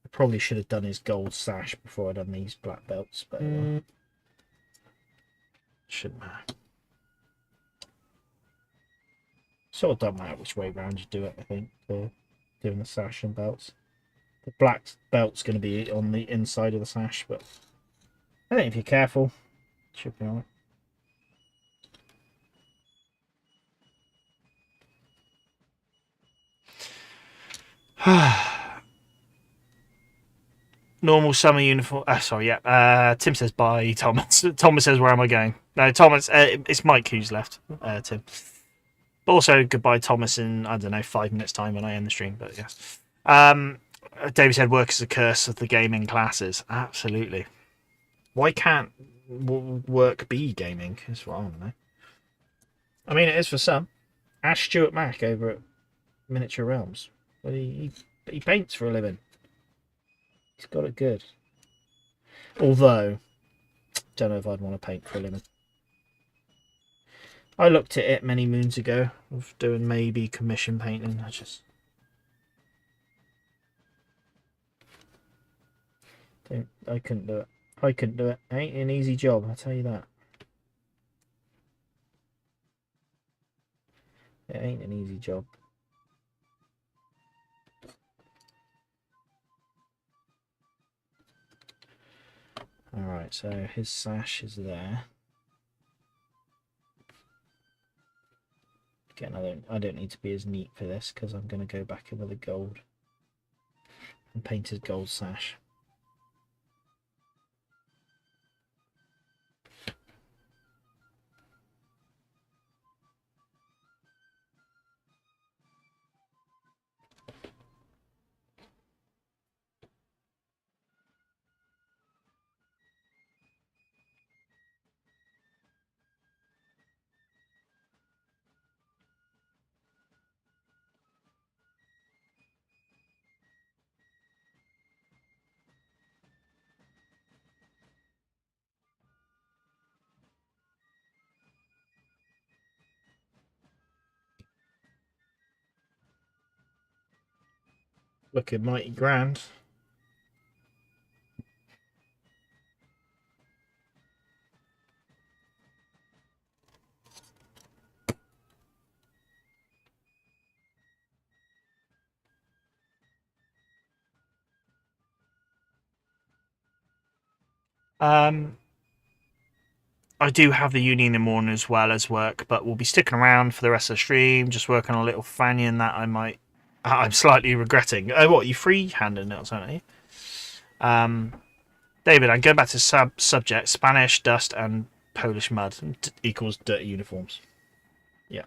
Speaker 1: I probably should have done his gold sash before I done these black belts, but shouldn't matter. Sort of don't matter which way round you do it. I think for doing the sash and belts. The black belt's going to be on the inside of the sash, but I think if you're careful, it should be alright. Normal summer uniform. Sorry, yeah. Tim says bye. Thomas. Thomas says, where am I going? No, Thomas. It's Mike who's left. Tim. But also goodbye, Thomas. In I don't know 5 minutes time when I end the stream. But yes. David said, work is a curse of the gaming classes. Absolutely. Why can't work be gaming? Is what I want to know. I mean, it is for some. Ask Stuart Mack over at Miniature Realms. But he paints for a living. He's got it good. Although, don't know if I'd want to paint for a living. I looked at it many moons ago of doing maybe commission painting. I couldn't do it. I couldn't do it. It ain't an easy job, I'll tell you that. It ain't an easy job. Alright, so his sash is there. Again, I don't need to be as neat for this because I'm going to go back in with the gold and paint his gold sash. Looking mighty grand. I do have the uni in the morning as well as work, but we'll be sticking around for the rest of the stream, just working on a little Fanion that I'm slightly regretting. Oh, what, you free-handed it or something? David, I'm going back to subject. Spanish, dust, and Polish mud equals dirty uniforms. Yeah.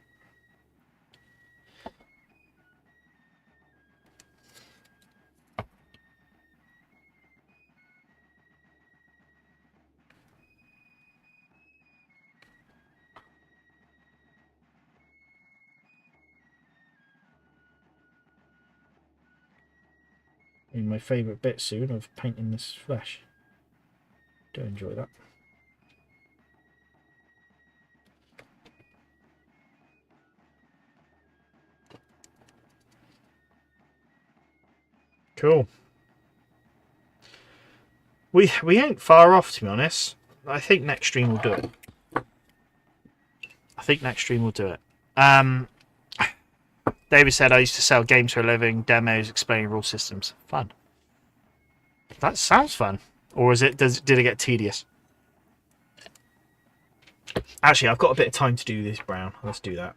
Speaker 1: My favourite bit soon of painting this flesh. Do enjoy that. Cool. We ain't far off, to be honest. I think next stream will do it. David said, I used to sell games for a living, demos, explaining rule systems. Fun. That sounds fun. Or did it get tedious? Actually, I've got a bit of time to do this brown. Let's do that.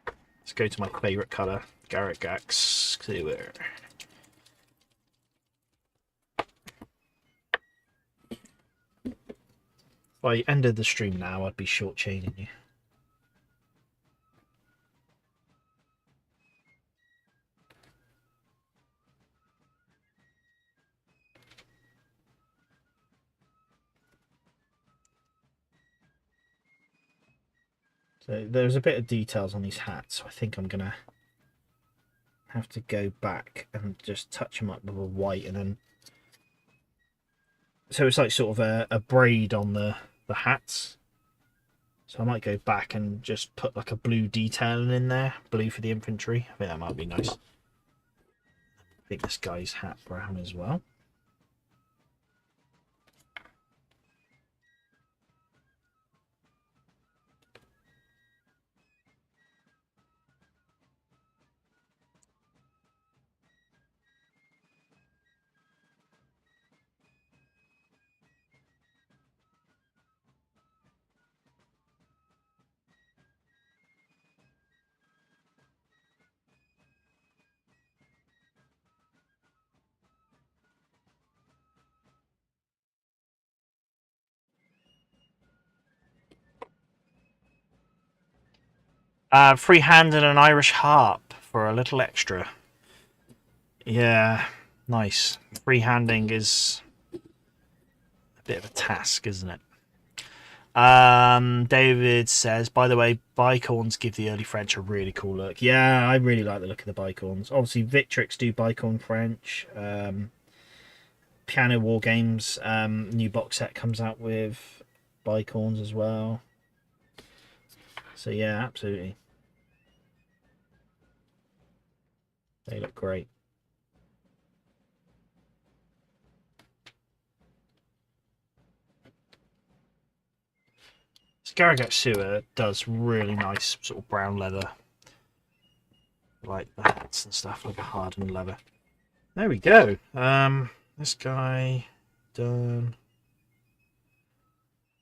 Speaker 1: Let's go to my favourite colour, Garrett Gax Clear. If I ended the stream now, I'd be shortchanging you. So there's a bit of details on these hats, so I think I'm gonna have to go back and just touch them up with a white, and then so it's like sort of a braid on the hats. So I might go back and just put like a blue detailing in there, blue for the infantry. I think that might be nice. I think this guy's hat brown as well. Free hand and an Irish harp for a little extra. Yeah, nice. Free handing is a bit of a task, isn't it? David says, by the way, bicorns give the early French a really cool look. Yeah, I really like the look of the bicorns. Obviously, Victrix do bicorn French. Piano War Games new box set comes out with bicorns as well. So yeah, absolutely. They look great. Scaragate Sewer does really nice sort of brown leather. Like the hats and stuff, like a hardened leather. There we go. This guy done.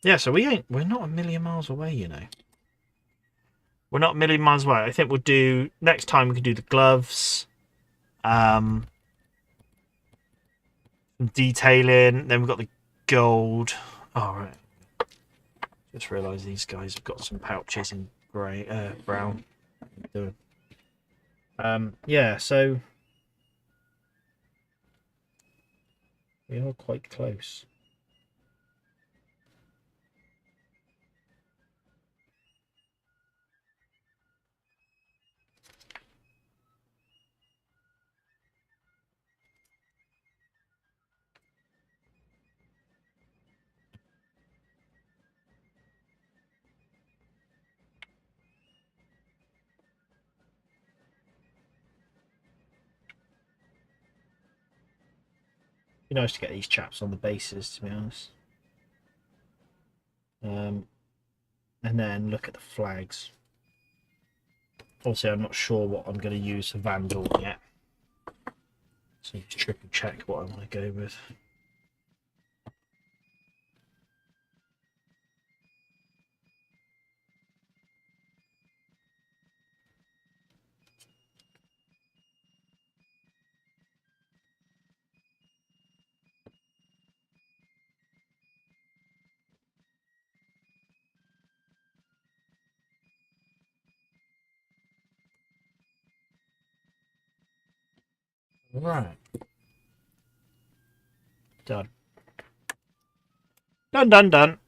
Speaker 1: Yeah, so we're not a million miles away, you know. We're not a million miles away. I think we'll do next time we can do the gloves. Detailing, then we've got the gold. Oh right. Just realised these guys have got some pouches in grey brown. Yeah, so we are quite close. Be nice to get these chaps on the bases, to be honest. And then look at the flags. Also, I'm not sure what I'm going to use for Vandal yet. So just triple check what I want to go with. Right. Done. Done, done, done.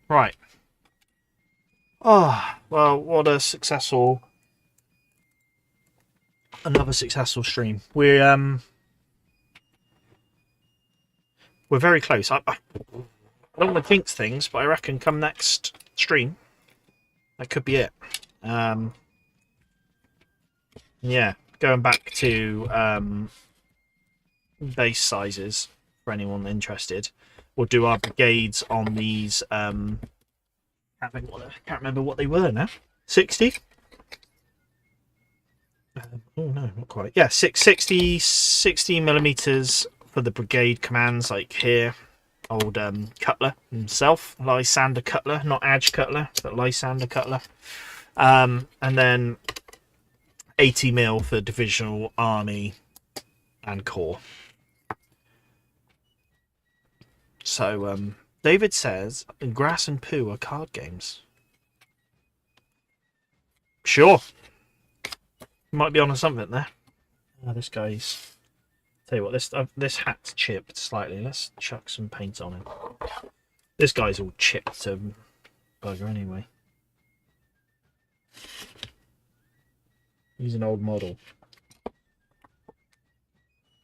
Speaker 1: Right. Oh, well, what a successful... Another successful stream. We're very close. I don't want to jinx things, but I reckon come next stream, that could be it. Yeah, going back to base sizes for anyone interested. We'll do our brigades on these. Can't remember what they were now. 60. Oh no, not quite. Yeah, 60 millimeters for the brigade commands, like here. Old Cutler himself, Lysander Cutler, not Adge Cutler, but Lysander Cutler. And then 80 mil for divisional, army, and corps. So David says Grass and Poo are card games. Sure. Might be onto something there. Oh, this guy's... Tell you what, this hat's chipped slightly. Let's chuck some paint on him. This guy's all chipped to bugger anyway. He's an old model.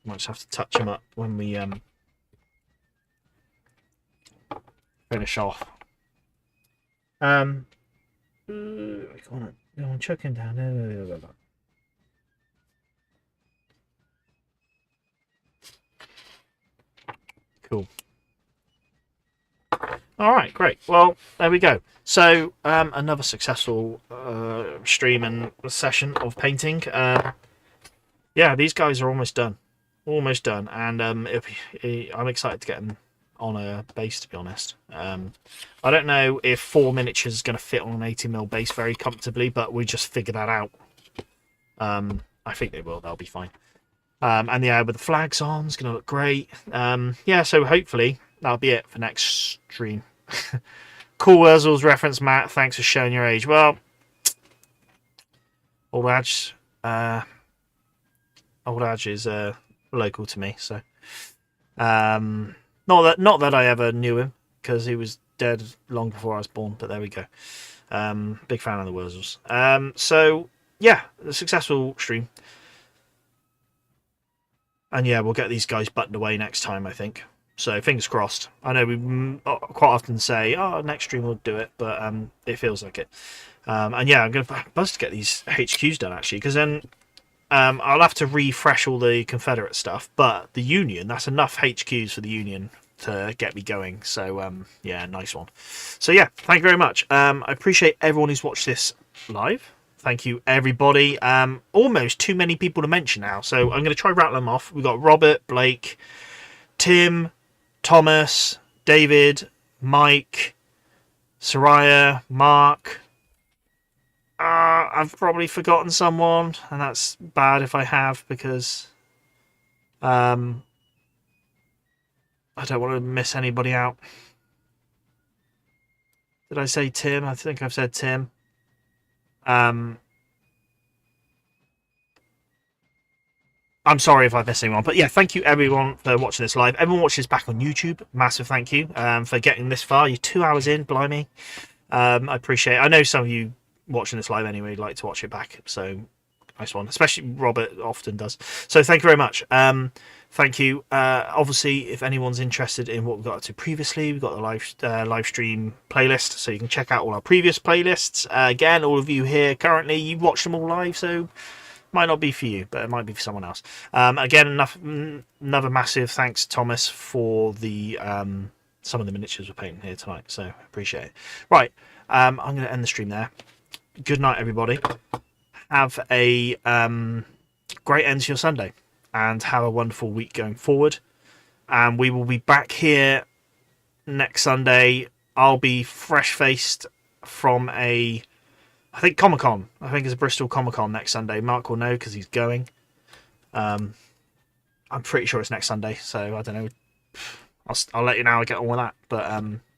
Speaker 1: Might just have to touch him up when we finish off. Come on, chuck him down. Cool. All right, great. Well, there we go. So another successful stream and session of painting. Yeah, these guys are almost done. Almost done. And I'm excited to get them on a base, to be honest. I don't know if 4 miniatures is going to fit on an 80mm base very comfortably, but we just figured that out. I think they will. They'll be fine. And yeah, with the flags on, it's going to look great. Yeah, so hopefully that'll be it for next stream. Cool Wurzels reference, Matt. Thanks for showing your age. Well, Old Adge is local to me, so not that I ever knew him because he was dead long before I was born. But there we go. Big fan of the Wurzels. So yeah, a successful stream. And yeah, we'll get these guys buttoned away next time, I think. So fingers crossed. I know we quite often say, oh, next stream we'll do it, but it feels like it. And yeah, I'm going to buzz to get these HQs done, actually, because then I'll have to refresh all the Confederate stuff. But the Union, that's enough HQs for the Union to get me going. So yeah, nice one. So yeah, thank you very much. I appreciate everyone who's watched this live. Thank you, everybody. Almost too many people to mention now, so I'm going to try rattle them off. We've got Robert, Blake, Tim, Thomas, David, Mike, Soraya, Mark. I've probably forgotten someone, and that's bad if I have, because I don't want to miss anybody out. Did I say Tim? I think I've said Tim. I'm sorry if I missed anyone, but yeah, thank you everyone for watching this live. Everyone watches back on YouTube, massive thank you for getting this far. You're 2 hours in, blimey. I appreciate it. I know some of you watching this live anyway like to watch it back, so nice one. Especially Robert often does. So thank you very much. Thank you. Obviously, if anyone's interested in what we've got up to previously, we've got the live stream playlist, so you can check out all our previous playlists. Again, all of you here currently, you've watched them all live, so Might not be for you, but it might be for someone else. Again, another massive thanks, Thomas, for the some of the miniatures we're painting here tonight. So appreciate it. Right, I'm going to end the stream there. Good night, everybody. Have a great end to your Sunday, and have a wonderful week going forward. And we will be back here next Sunday. I'll be fresh-faced from I think Comic-Con. I think it's a Bristol Comic-Con next Sunday. Mark will know because he's going. I'm pretty sure it's next Sunday, so I don't know. I'll let you know how I get on with that. But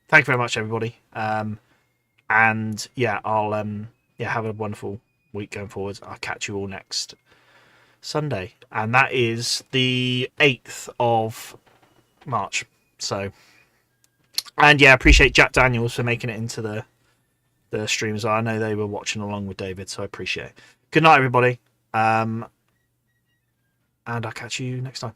Speaker 1: thank you very much, everybody. And yeah, I'll have a wonderful week going forward. I'll catch you all next Sunday, and that is the 8th of March. So, and yeah, I appreciate Jack Daniels for making it into the stream as well. I know they were watching along with David, so I appreciate it. Good night, everybody. And I'll catch you next time.